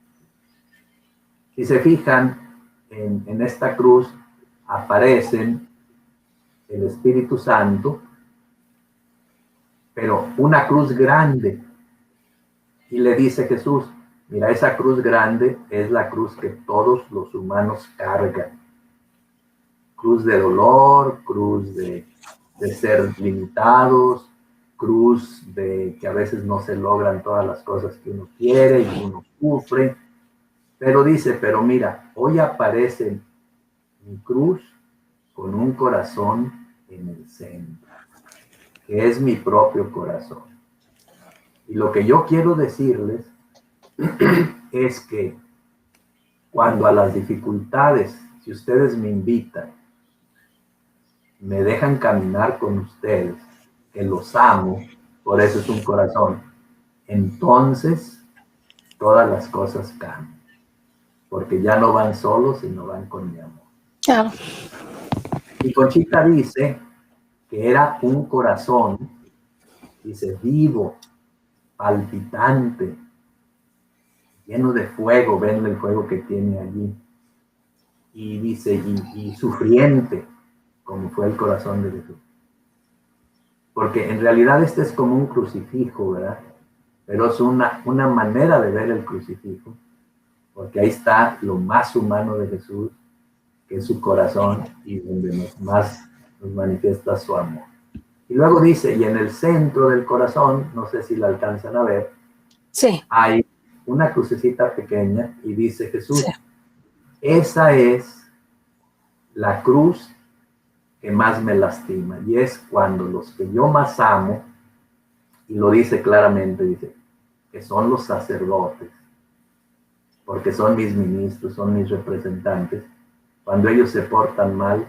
Si se fijan, en esta cruz aparecen el Espíritu Santo, pero una cruz grande. Y le dice Jesús, mira, esa cruz grande es la cruz que todos los humanos cargan. Cruz de dolor, cruz de ser limitados, cruz de que a veces no se logran todas las cosas que uno quiere y uno sufre. Pero dice, pero mira, hoy aparece mi cruz con un corazón en el centro, que es mi propio corazón. Y lo que yo quiero decirles es que cuando a las dificultades, si ustedes me invitan, me dejan caminar con ustedes, que los amo, por eso es un corazón, entonces todas las cosas cambian, porque ya no van solos, sino van con mi amor. Claro. Y Conchita dice que era un corazón, dice, vivo, palpitante, lleno de fuego, ven el fuego que tiene allí. Y dice, y sufriente, como fue el corazón de Jesús. Porque en realidad este es como un crucifijo, ¿verdad? Pero es una manera de ver el crucifijo, porque ahí está lo más humano de Jesús, que es su corazón, y donde más nos manifiesta su amor. Y luego dice, y en el centro del corazón, no sé si la alcanzan a ver, Sí. hay una crucecita pequeña, y dice Jesús, Sí. esa es la cruz que más me lastima, y es cuando los que yo más amo, y lo dice claramente, dice, que son los sacerdotes, porque son mis ministros, son mis representantes, cuando ellos se portan mal,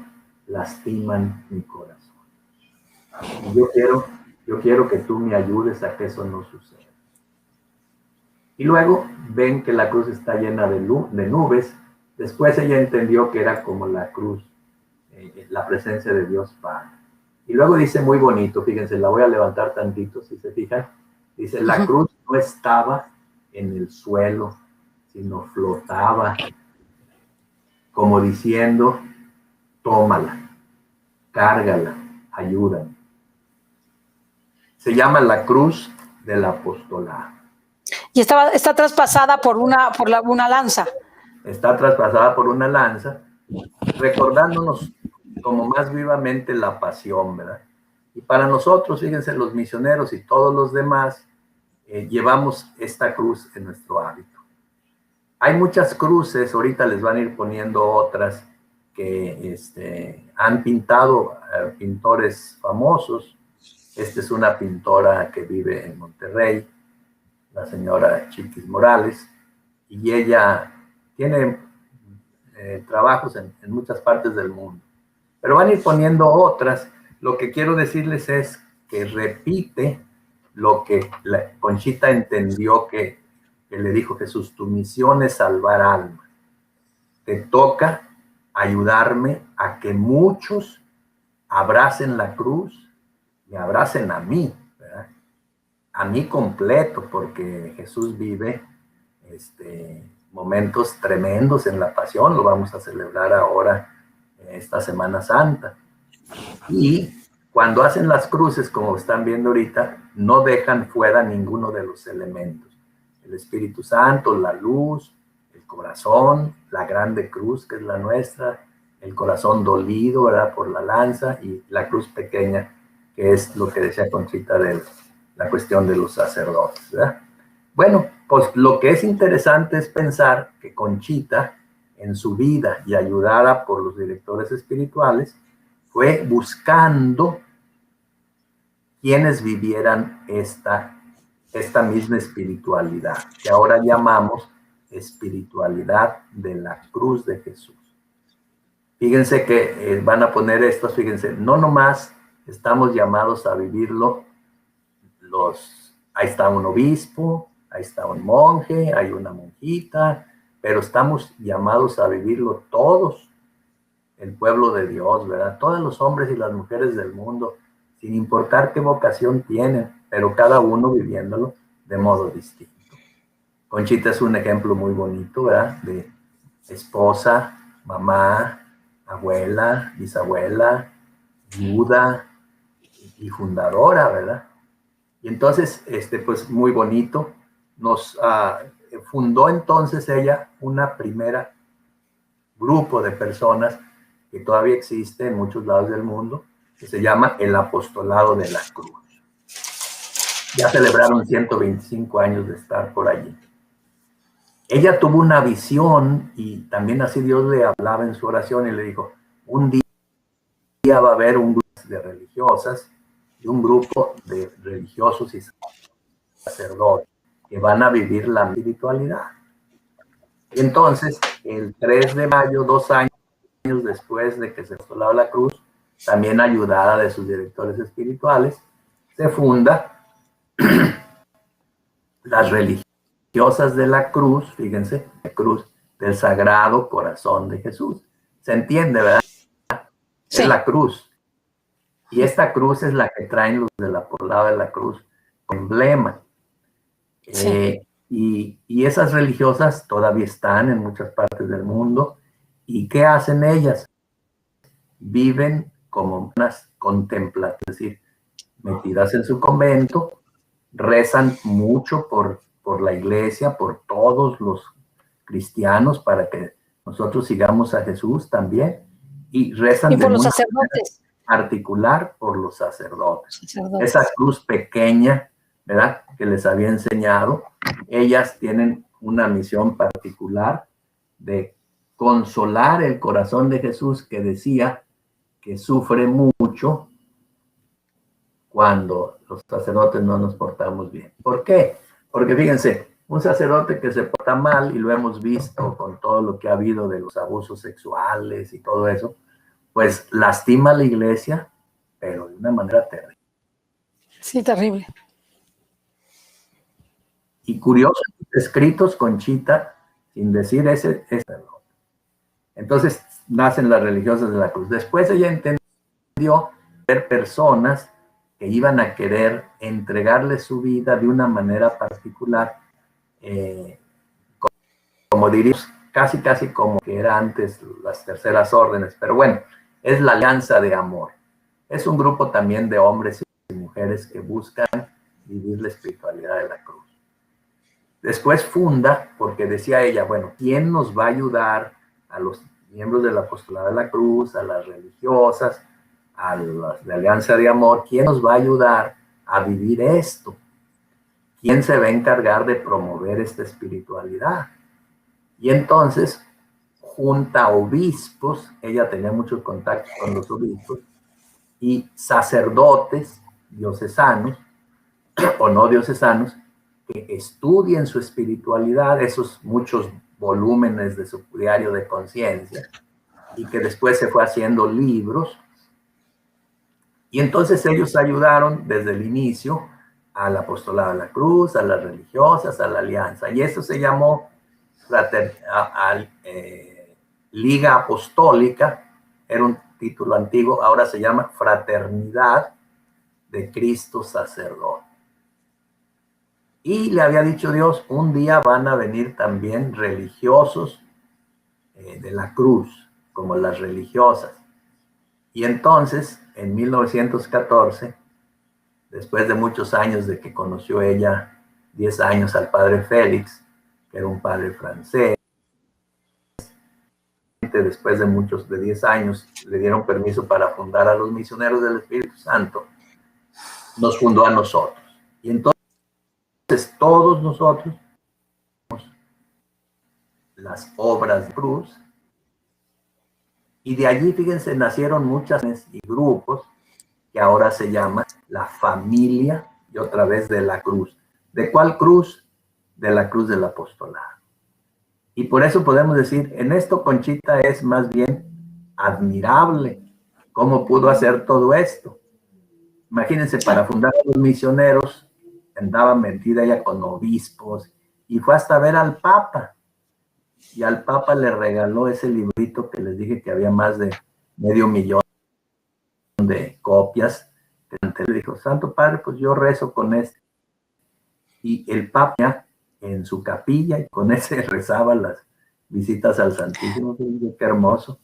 lastiman mi corazón. Y yo quiero que tú me ayudes a que eso no suceda. Y luego ven que la cruz está llena de nubes. Después ella entendió que era como la cruz, la presencia de Dios Padre. Y luego dice muy bonito, fíjense, la voy a levantar tantito, si se fijan. Dice, la cruz no estaba en el suelo, sino flotaba, como diciendo, tómala, cárgala, ayúdame. Se llama la cruz del apostolado. Y está traspasada por una lanza. Está traspasada por una lanza, recordándonos como más vivamente la pasión, ¿verdad? Y para nosotros, fíjense, los misioneros y todos los demás, llevamos esta cruz en nuestro hábito. Hay muchas cruces, ahorita les van a ir poniendo otras que han pintado pintores famosos. Esta es una pintora que vive en Monterrey, la señora Chiquis Morales, y ella tiene trabajos en muchas partes del mundo. Pero van a ir poniendo otras. Lo que quiero decirles es que repite lo que Conchita entendió que le dijo Jesús, tu misión es salvar almas. Te toca ayudarme a que muchos abracen la cruz y abracen a mí, ¿verdad? A mí completo, porque Jesús vive momentos tremendos en la pasión, lo vamos a celebrar ahora esta Semana Santa. Y cuando hacen las cruces, como están viendo ahorita, no dejan fuera ninguno de los elementos. El Espíritu Santo, la luz, el corazón, la grande cruz que es la nuestra, el corazón dolido, ¿verdad?, por la lanza, y la cruz pequeña, que es lo que decía Conchita de la cuestión de los sacerdotes, ¿verdad? Bueno, pues lo que es interesante es pensar que Conchita, en su vida y ayudada por los directores espirituales, fue buscando quienes vivieran esta misma espiritualidad, que ahora llamamos espiritualidad de la cruz de Jesús. Fíjense que van a poner estos, fíjense, no nomás estamos llamados a vivirlo ahí está un obispo, ahí está un monje, hay una monjita, pero estamos llamados a vivirlo todos, el pueblo de Dios, ¿verdad? Todos los hombres y las mujeres del mundo, sin importar qué vocación tienen, pero cada uno viviéndolo de modo distinto. Conchita es un ejemplo muy bonito, ¿verdad? De esposa, mamá, abuela, bisabuela, viuda y fundadora, ¿verdad? Y entonces, pues muy bonito, nos fundó entonces ella una primera grupo de personas que todavía existe en muchos lados del mundo, que se llama el Apostolado de la Cruz. Ya celebraron 125 años de estar por allí. Ella tuvo una visión y también así Dios le hablaba en su oración y le dijo, un día va a haber un grupo de religiosas y un grupo de religiosos y sacerdotes que van a vivir la espiritualidad. Y entonces, el 3 de mayo, 2 años después de que se postulaba la cruz, también ayudada de sus directores espirituales, se funda las religiosas de la cruz, fíjense, la cruz del Sagrado Corazón de Jesús. ¿Se entiende, verdad? Sí. Es la cruz. Y esta cruz es la que traen los del apostolado de la cruz, con emblema. Sí. Y esas religiosas todavía están en muchas partes del mundo. ¿Y qué hacen ellas? Viven como unas contemplativas, es decir, metidas en su convento, rezan mucho por la iglesia, por todos los cristianos, para que nosotros sigamos a Jesús también, y rezan y por los sacerdotes. Particular por los sacerdotes. Esa cruz pequeña, ¿verdad?, que les había enseñado, ellas tienen una misión particular de consolar el corazón de Jesús, que decía que sufre mucho cuando los sacerdotes no nos portamos bien. ¿Por qué? Porque fíjense, un sacerdote que se porta mal, y lo hemos visto con todo lo que ha habido de los abusos sexuales y todo eso, pues lastima a la iglesia, pero de una manera terrible. Sí, terrible. Y curiosos escritos, Conchita, sin decir ese. Entonces nacen las religiosas de la cruz. Después ella entendió ver personas que iban a querer entregarle su vida de una manera particular, como diríamos, casi como que era antes las terceras órdenes, pero bueno, es la alianza de amor. Es un grupo también de hombres y mujeres que buscan vivir la espiritualidad de la cruz. Después funda, porque decía ella, bueno, ¿quién nos va a ayudar a los miembros del apostolado de la cruz, a las religiosas, a las de alianza de amor? ¿Quién nos va a ayudar a vivir esto? ¿Quién se va a encargar de promover esta espiritualidad? Y entonces junta obispos, ella tenía muchos contactos con los obispos, y sacerdotes diocesanos, o no diocesanos, que estudien su espiritualidad, esos muchos volúmenes de su diario de conciencia, y que después se fue haciendo libros. Y entonces ellos ayudaron desde el inicio al apostolado de la cruz, a las religiosas, a la alianza, y eso se llamó Liga Apostólica, era un título antiguo, ahora se llama Fraternidad de Cristo Sacerdote. Y le había dicho Dios, un día van a venir también religiosos de la cruz, como las religiosas. Y entonces, en 1914, después de muchos años de que conoció ella, 10 años al padre Félix, que era un padre francés, después de 10 años, le dieron permiso para fundar a los misioneros del Espíritu Santo, nos fundó a nosotros. Y entonces todos nosotros, las obras de cruz, y de allí, fíjense, nacieron muchas y grupos que ahora se llama la familia, y otra vez de la cruz. ¿De cuál cruz? De la cruz del apostolado. Y por eso podemos decir, en esto Conchita es más bien admirable cómo pudo hacer todo esto. Imagínense, para fundar a los misioneros, andaba metida ella con obispos, y fue hasta ver al Papa. Y al Papa le regaló ese librito que les dije que había más de 500,000 de copias. Le dijo, Santo Padre, pues yo rezo con este. Y el Papa en su capilla, y con ese rezaba las visitas al Santísimo. Qué hermoso.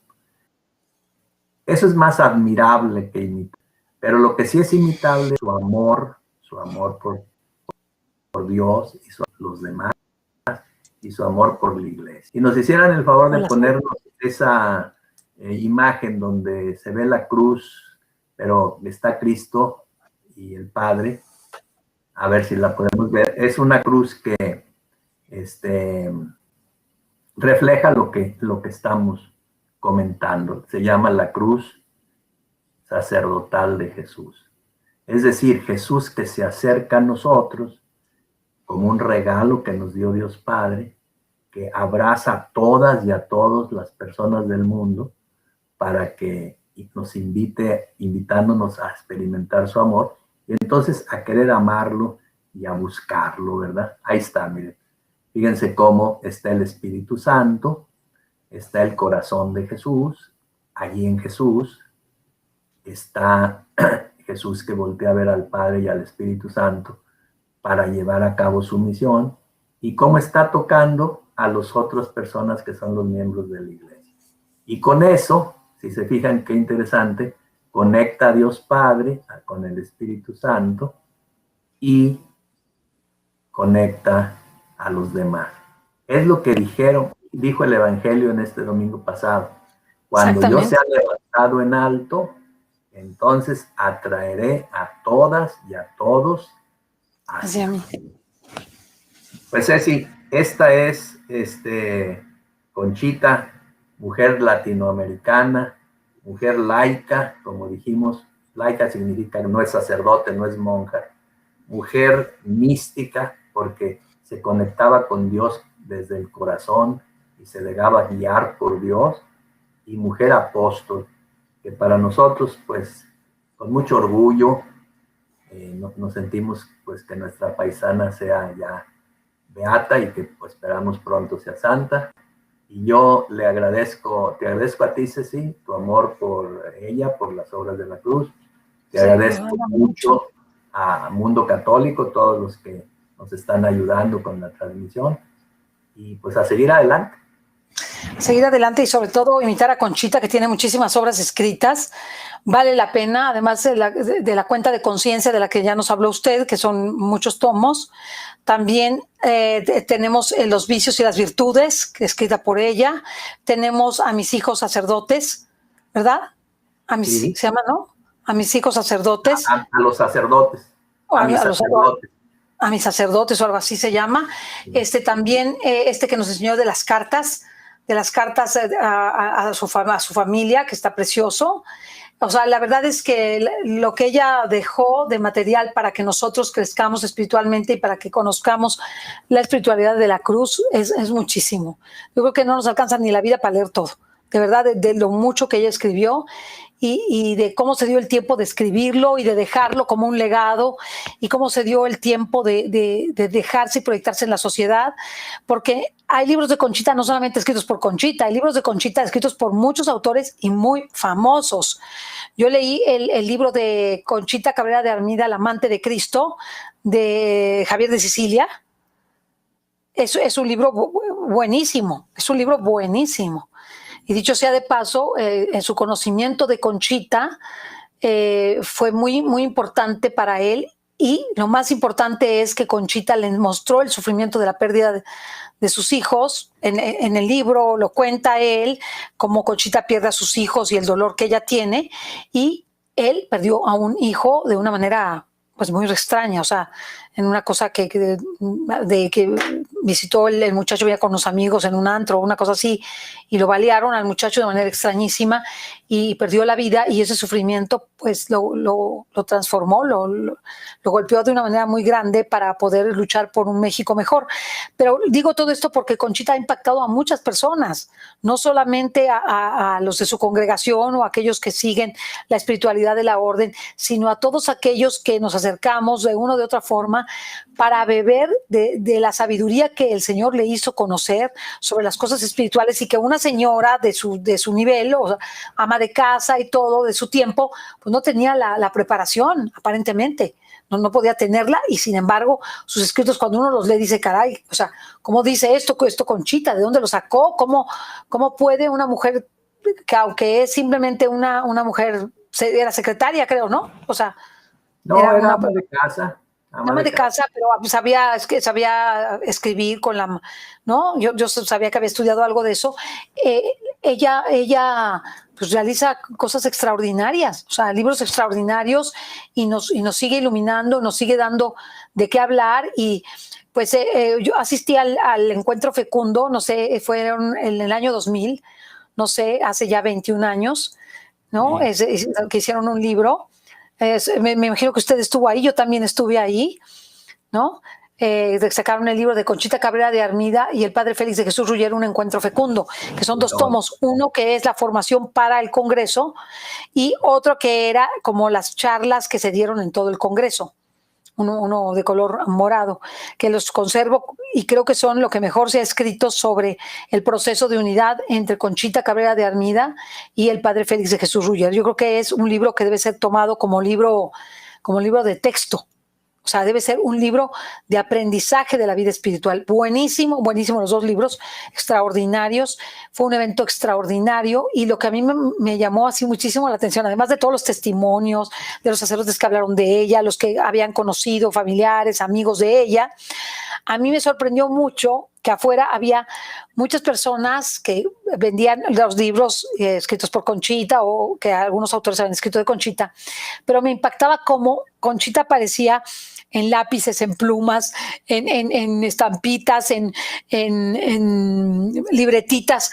Eso es más admirable que imitar. Pero lo que sí es imitable es su amor por Dios y los demás, y su amor por la iglesia. Y nos hicieran el favor de ponernos esa imagen donde se ve la cruz, pero está Cristo y el Padre. A ver si la podemos ver. Es una cruz que refleja lo que estamos comentando. Se llama la cruz sacerdotal de Jesús. Es decir, Jesús que se acerca a nosotros como un regalo que nos dio Dios Padre, que abraza a todas y a todas las personas del mundo para que nos invitándonos a experimentar su amor y entonces a querer amarlo y a buscarlo, ¿verdad? Ahí está, miren. Fíjense cómo está el Espíritu Santo, está el corazón de Jesús, allí en Jesús está Jesús que voltea a ver al Padre y al Espíritu Santo para llevar a cabo su misión, y cómo está tocando a las otras personas que son los miembros de la iglesia. Y con eso, si se fijan qué interesante, conecta a Dios Padre con el Espíritu Santo y conecta a los demás. Es lo que dijo el Evangelio en este domingo pasado. Cuando yo sea levantado en alto, entonces atraeré a todas y a todos hacia mí. Pues Ceci, esta es Conchita, mujer latinoamericana, mujer laica, como dijimos. Laica significa que no es sacerdote, no es monja. Mujer mística, porque se conectaba con Dios desde el corazón y se dejaba guiar por Dios. Y mujer apóstol, que para nosotros, pues, con mucho orgullo, nos sentimos, pues, que nuestra paisana sea ya beata y que, pues, esperamos pronto sea santa. Y yo te agradezco a ti, Ceci, tu amor por ella, por las obras de la cruz. Te agradezco mucho a Mundo Católico, todos los que nos están ayudando con la transmisión. Y, pues, a seguir adelante. Seguir adelante y sobre todo imitar a Conchita, que tiene muchísimas obras escritas. Vale la pena, además de la cuenta de conciencia de la que ya nos habló usted, que son muchos tomos. También tenemos Los vicios y las virtudes, que es escrita por ella. Tenemos A mis hijos sacerdotes, ¿verdad? Sí. Se llama, ¿no? A mis hijos sacerdotes. A los sacerdotes. A mis sacerdotes. A mis sacerdotes o algo así se llama. También que nos enseñó de las cartas a su familia, que está precioso. O sea, la verdad es que lo que ella dejó de material para que nosotros crezcamos espiritualmente y para que conozcamos la espiritualidad de la cruz es muchísimo. Yo creo que no nos alcanza ni la vida para leer todo. De verdad, de lo mucho que ella escribió y de cómo se dio el tiempo de escribirlo y de dejarlo como un legado y cómo se dio el tiempo de dejarse y proyectarse en la sociedad, porque hay libros de Conchita no solamente escritos por Conchita, hay libros de Conchita escritos por muchos autores y muy famosos. Yo leí el libro de Conchita Cabrera de Armida, La amante de Cristo, de Javier de Sicilia. Es un libro buenísimo, Y dicho sea de paso, en su conocimiento de Conchita fue muy, muy importante para él, y lo más importante es que Conchita le mostró el sufrimiento de la pérdida de sus hijos. En el libro lo cuenta él, cómo Conchita pierde a sus hijos y el dolor que ella tiene, y él perdió a un hijo de una manera pues muy extraña, o sea, en una cosa que visitó el muchacho ya con los amigos en un antro, una cosa así, y lo balearon al muchacho de manera extrañísima y perdió la vida, y ese sufrimiento pues lo transformó, lo golpeó de una manera muy grande para poder luchar por un México mejor. Pero digo todo esto porque Conchita ha impactado a muchas personas, no solamente a los de su congregación o a aquellos que siguen la espiritualidad de la orden, sino a todos aquellos que nos acercamos de una o de otra forma para beber de la sabiduría que el Señor le hizo conocer sobre las cosas espirituales, y que una señora de su nivel, o sea, ama de casa y todo, de su tiempo, pues no tenía la preparación, aparentemente. No podía tenerla, y sin embargo sus escritos, cuando uno los lee, dice, caray, o sea, ¿cómo dice esto Conchita? ¿De dónde lo sacó? ¿Cómo puede una mujer, que aunque es simplemente una mujer, era secretaria, creo, ¿no? O sea, no, era ama de casa. Ama de casa, pero sabía escribir con la, ¿no? Yo sabía que había estudiado algo de eso. Ella pues realiza cosas extraordinarias, o sea, libros extraordinarios, y nos sigue iluminando, nos sigue dando de qué hablar. Y pues yo asistí al Encuentro Fecundo, no sé, fue en el año 2000, no sé, hace ya 21 años, ¿no? Que hicieron un libro. Me imagino que usted estuvo ahí, yo también estuve ahí, ¿no? sacaron el libro de Conchita Cabrera de Armida y el padre Félix de Jesús Ruller, Un encuentro fecundo, que son 2 tomos, uno que es la formación para el Congreso y otro que era como las charlas que se dieron en todo el Congreso. Uno de color morado, que los conservo y creo que son lo que mejor se ha escrito sobre el proceso de unidad entre Conchita Cabrera de Armida y el padre Félix de Jesús Ruller. Yo creo que es un libro que debe ser tomado como libro de texto. O sea, debe ser un libro de aprendizaje de la vida espiritual. Buenísimo, buenísimo los 2 libros, extraordinarios. Fue un evento extraordinario y lo que a mí me llamó así muchísimo la atención, además de todos los testimonios de los sacerdotes que hablaron de ella, los que habían conocido, familiares, amigos de ella, a mí me sorprendió mucho que afuera había muchas personas que vendían los libros escritos por Conchita o que algunos autores habían escrito de Conchita, pero me impactaba cómo Conchita aparecía en lápices, en plumas, en estampitas, en libretitas.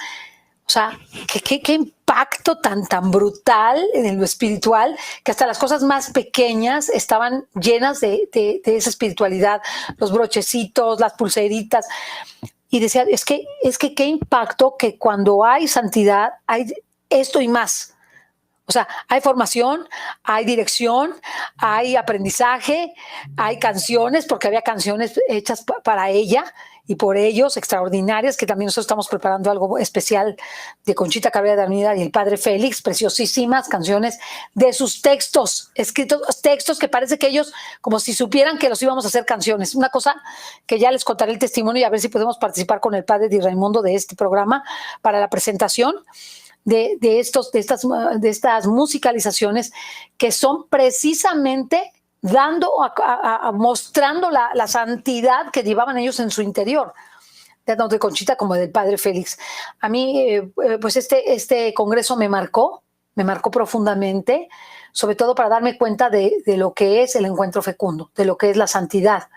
O sea, qué impacto tan brutal en lo espiritual, que hasta las cosas más pequeñas estaban llenas de esa espiritualidad, los brochecitos, las pulseritas. Y decía, es que qué impacto que cuando hay santidad hay esto y más. O sea, hay formación, hay dirección, hay aprendizaje, hay canciones, porque había canciones hechas para ella y por ellos, extraordinarias, que también nosotros estamos preparando algo especial de Conchita Cabrera de Armida y el padre Félix, preciosísimas canciones de sus textos, escritos, textos que parece que ellos como si supieran que los íbamos a hacer canciones. Una cosa que ya les contaré el testimonio y a ver si podemos participar con el padre Di Raimundo de este programa para la presentación de estas musicalizaciones que son precisamente mostrando la santidad que llevaban ellos en su interior, tanto de Conchita como del padre Félix. A mí, pues este congreso me marcó profundamente, sobre todo para darme cuenta de lo que es el encuentro fecundo, de lo que es la santidad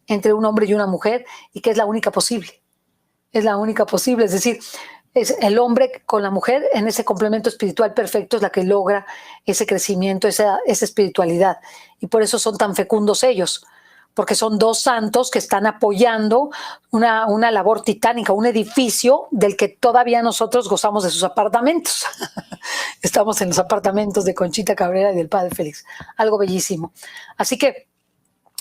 entre un hombre y una mujer y que es la única posible. Es la única posible, es decir, es el hombre con la mujer en ese complemento espiritual perfecto es la que logra ese crecimiento, esa espiritualidad. Y por eso son tan fecundos ellos, porque son 2 santos que están apoyando una labor titánica, un edificio del que todavía nosotros gozamos de sus apartamentos. Estamos en los apartamentos de Conchita Cabrera y del padre Félix. Algo bellísimo. Así que,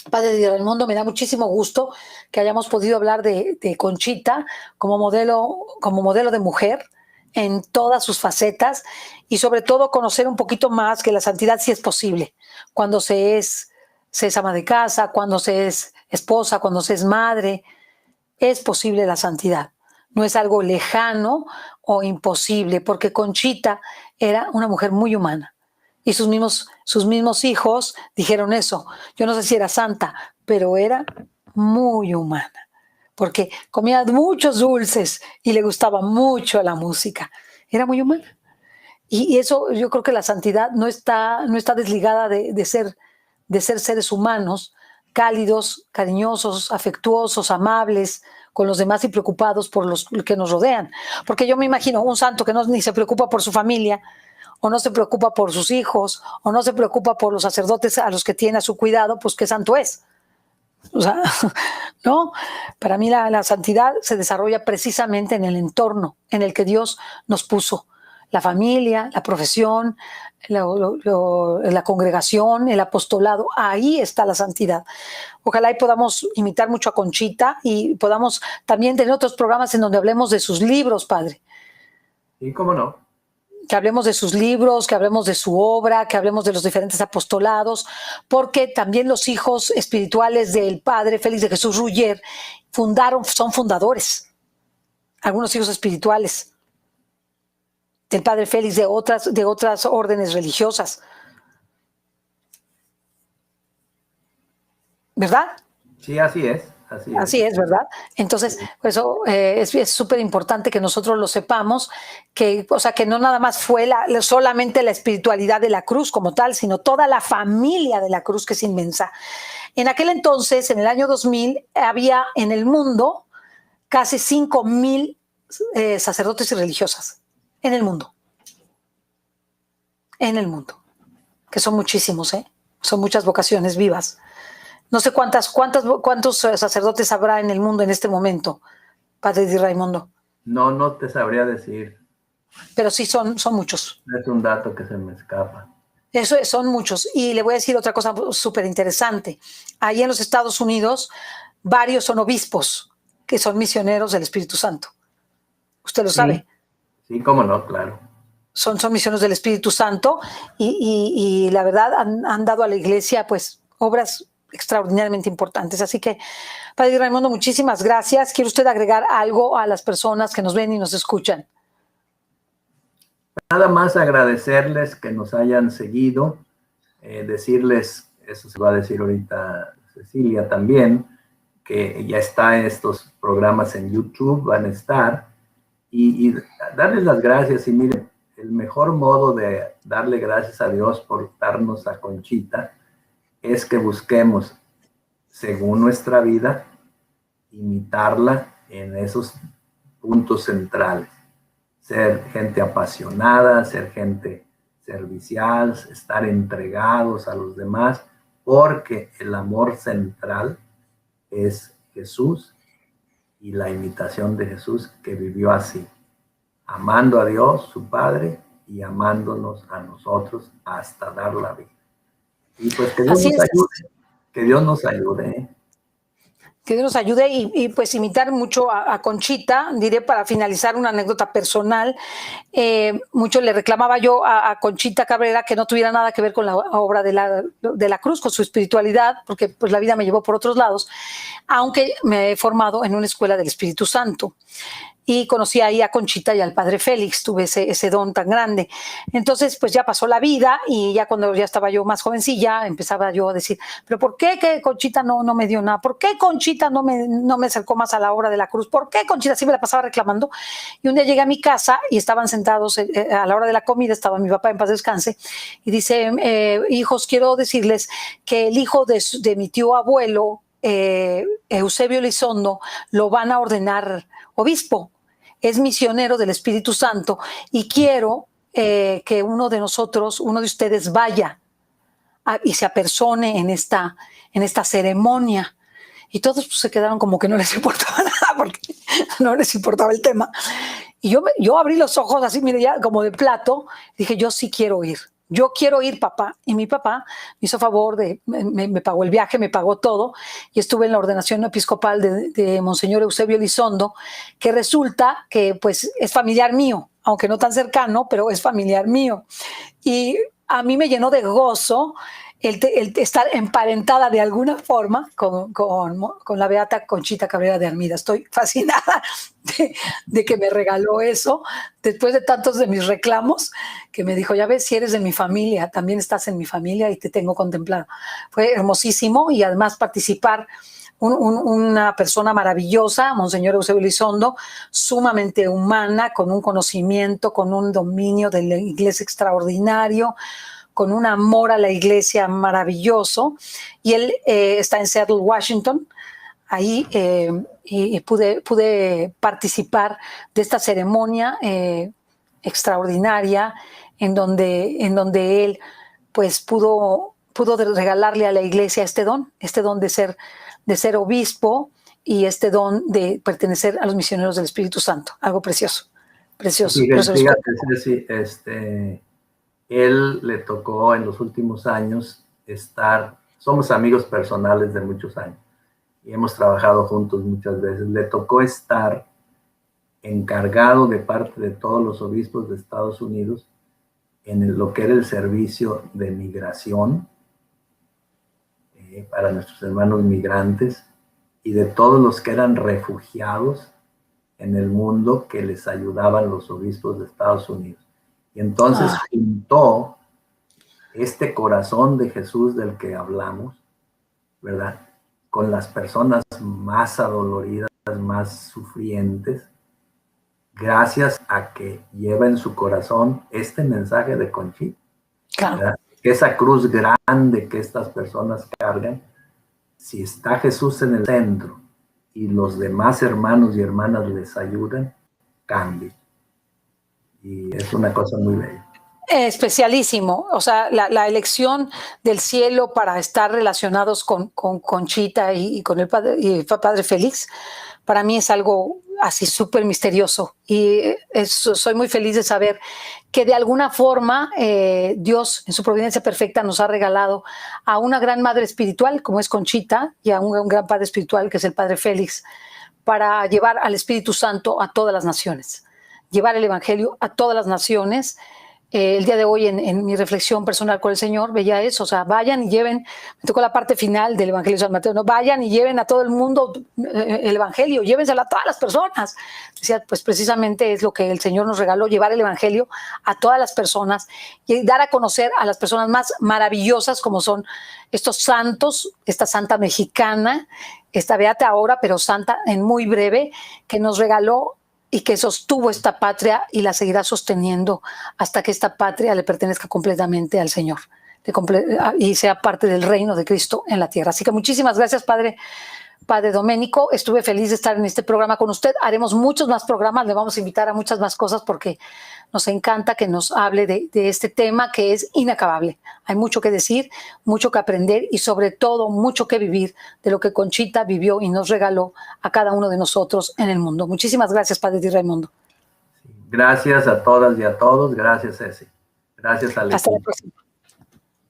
padre Di Raimundo, me da muchísimo gusto que hayamos podido hablar de Conchita como modelo de mujer en todas sus facetas y sobre todo conocer un poquito más que la santidad sí es posible cuando se es ama de casa, cuando se es esposa, cuando se es madre. Es posible la santidad. No es algo lejano o imposible, porque Conchita era una mujer muy humana. Y sus mismos hijos dijeron eso. Yo no sé si era santa, pero era muy humana, porque comía muchos dulces y le gustaba mucho la música. Era muy humana. Y eso, yo creo que la santidad no está desligada de ser seres humanos, cálidos, cariñosos, afectuosos, amables con los demás y preocupados por los que nos rodean. Porque yo me imagino un santo que ni se preocupa por su familia, o no se preocupa por sus hijos, o no se preocupa por los sacerdotes a los que tiene a su cuidado, pues ¿qué santo es? O sea, ¿no? Para mí la santidad se desarrolla precisamente en el entorno en el que Dios nos puso. La familia, la profesión, la congregación, el apostolado, ahí está la santidad. Ojalá y podamos imitar mucho a Conchita y podamos también tener otros programas en donde hablemos de sus libros, padre. ¿Y cómo no? Que hablemos de sus libros, que hablemos de su obra, que hablemos de los diferentes apostolados, porque también los hijos espirituales del padre Félix de Jesús Ruller son fundadores, algunos hijos espirituales del padre Félix de otras órdenes religiosas. ¿Verdad? Sí, así es. Así es, ¿verdad? Entonces, pues eso es súper importante que nosotros lo sepamos, que no nada más fue solamente la espiritualidad de la cruz como tal, sino toda la familia de la cruz, que es inmensa. En aquel entonces, en el año 2000, había en el mundo casi 5,000 sacerdotes y religiosas. En el mundo, que son muchísimos, son muchas vocaciones vivas. No sé cuántos sacerdotes habrá en el mundo en este momento, Padre Di Raimundo. No, no te sabría decir. Pero sí son muchos. Es un dato que se me escapa. Eso son muchos. Y le voy a decir otra cosa súper interesante. Ahí en los Estados Unidos, varios son obispos que son misioneros del Espíritu Santo. Usted lo sabe. Sí, cómo no, claro. Son misioneros del Espíritu Santo y la verdad han dado a la iglesia pues obras extraordinariamente importantes. Así que, Padre Raimundo, muchísimas gracias. ¿Quiere usted agregar algo a las personas que nos ven y nos escuchan? Nada más agradecerles que nos hayan seguido, decirles, eso se va a decir ahorita Cecilia también, que ya está estos programas en YouTube, van a estar, y darles las gracias. Y miren, el mejor modo de darle gracias a Dios por darnos a Conchita es que busquemos, según nuestra vida, imitarla en esos puntos centrales. Ser gente apasionada, ser gente servicial, estar entregados a los demás, porque el amor central es Jesús y la imitación de Jesús, que vivió así, amando a Dios, su Padre, y amándonos a nosotros hasta dar la vida. Y pues que Dios nos ayude, que Dios nos ayude. Que Dios nos ayude y pues imitar mucho a Conchita. Diré para finalizar una anécdota personal. Mucho le reclamaba yo a Conchita Cabrera que no tuviera nada que ver con la obra de la cruz, con su espiritualidad, porque pues la vida me llevó por otros lados, aunque me he formado en una escuela del Espíritu Santo. Y conocí ahí a Conchita y al Padre Félix, tuve ese don tan grande. Entonces, pues ya pasó la vida y ya cuando ya estaba yo más jovencilla, empezaba yo a decir, pero ¿por qué que Conchita no me dio nada? ¿Por qué Conchita no me acercó más a la obra de la cruz? ¿Por qué Conchita? Así me la pasaba reclamando. Y un día llegué a mi casa y estaban sentados a la hora de la comida, estaba mi papá, en paz descanse, y dice, hijos, quiero decirles que el hijo de mi tío abuelo, Eusebio Elizondo, lo van a ordenar obispo. Es misionero del Espíritu Santo y quiero que uno de nosotros, uno de ustedes vaya y se apersone en esta ceremonia. Y todos pues, se quedaron como que no les importaba nada porque no les importaba el tema. Y yo abrí los ojos así, mire, ya como de plato, dije, yo sí quiero ir. Yo quiero ir, papá. Y mi papá me hizo favor me pagó el viaje, me pagó todo, y estuve en la ordenación episcopal de Monseñor Eusebio Elizondo, que resulta que pues es familiar mío, aunque no tan cercano, pero es familiar mío. Y a mí me llenó de gozo el estar emparentada de alguna forma con la beata Conchita Cabrera de Armida. Estoy fascinada de que me regaló eso después de tantos de mis reclamos, que me dijo, ya ves, si eres de mi familia, también estás en mi familia y te tengo contemplado. Fue hermosísimo, y además participar una persona maravillosa, Monseñor Eusebio Elizondo, sumamente humana, con un conocimiento, con un dominio de la iglesia extraordinario, con un amor a la iglesia maravilloso, y él está en Seattle, Washington. Ahí y pude participar de esta ceremonia extraordinaria en donde él pues pudo regalarle a la iglesia este don de ser obispo, y este don de pertenecer a los misioneros del Espíritu Santo. Algo precioso, precioso. Fíjate, él le tocó en los últimos años somos amigos personales de muchos años y hemos trabajado juntos muchas veces. Le tocó estar encargado de parte de todos los obispos de Estados Unidos en lo que era el servicio de migración para nuestros hermanos migrantes, y de todos los que eran refugiados en el mundo, que les ayudaban los obispos de Estados Unidos. Y entonces juntó este corazón de Jesús del que hablamos, ¿verdad?, con las personas más adoloridas, más sufrientes, gracias a que lleva en su corazón este mensaje de Conchita. Claro. Esa cruz grande que estas personas cargan, si está Jesús en el centro y los demás hermanos y hermanas les ayudan, cambia. Y es una cosa muy bella. Especialísimo, o sea, la elección del cielo para estar relacionados con Conchita y con el padre Félix, para mí es algo así súper misterioso y soy muy feliz de saber que de alguna forma Dios en su providencia perfecta nos ha regalado a una gran madre espiritual como es Conchita y a un gran padre espiritual que es el padre Félix para llevar al Espíritu Santo a todas las naciones, llevar el Evangelio a todas las naciones. El día de hoy en mi reflexión personal con el Señor veía eso, o sea, vayan y lleven, me tocó la parte final del Evangelio de San Mateo, no, vayan y lleven a todo el mundo el Evangelio, llévenselo a todas las personas. Decía, pues precisamente es lo que el Señor nos regaló, llevar el Evangelio a todas las personas y dar a conocer a las personas más maravillosas como son estos santos, esta santa mexicana, esta beata ahora, pero santa en muy breve, que nos regaló y que sostuvo esta patria y la seguirá sosteniendo hasta que esta patria le pertenezca completamente al Señor y sea parte del reino de Cristo en la tierra. Así que muchísimas gracias, Padre Doménico. Estuve feliz de estar en este programa con usted. Haremos muchos más programas, le vamos a invitar a muchas más cosas porque nos encanta que nos hable de este tema que es inacabable. Hay mucho que decir, mucho que aprender y sobre todo mucho que vivir de lo que Conchita vivió y nos regaló a cada uno de nosotros en el mundo. Muchísimas gracias, Padre Di Raimundo. Gracias a todas y a todos. Gracias, Ceci. Gracias, Ale. Hasta la próxima.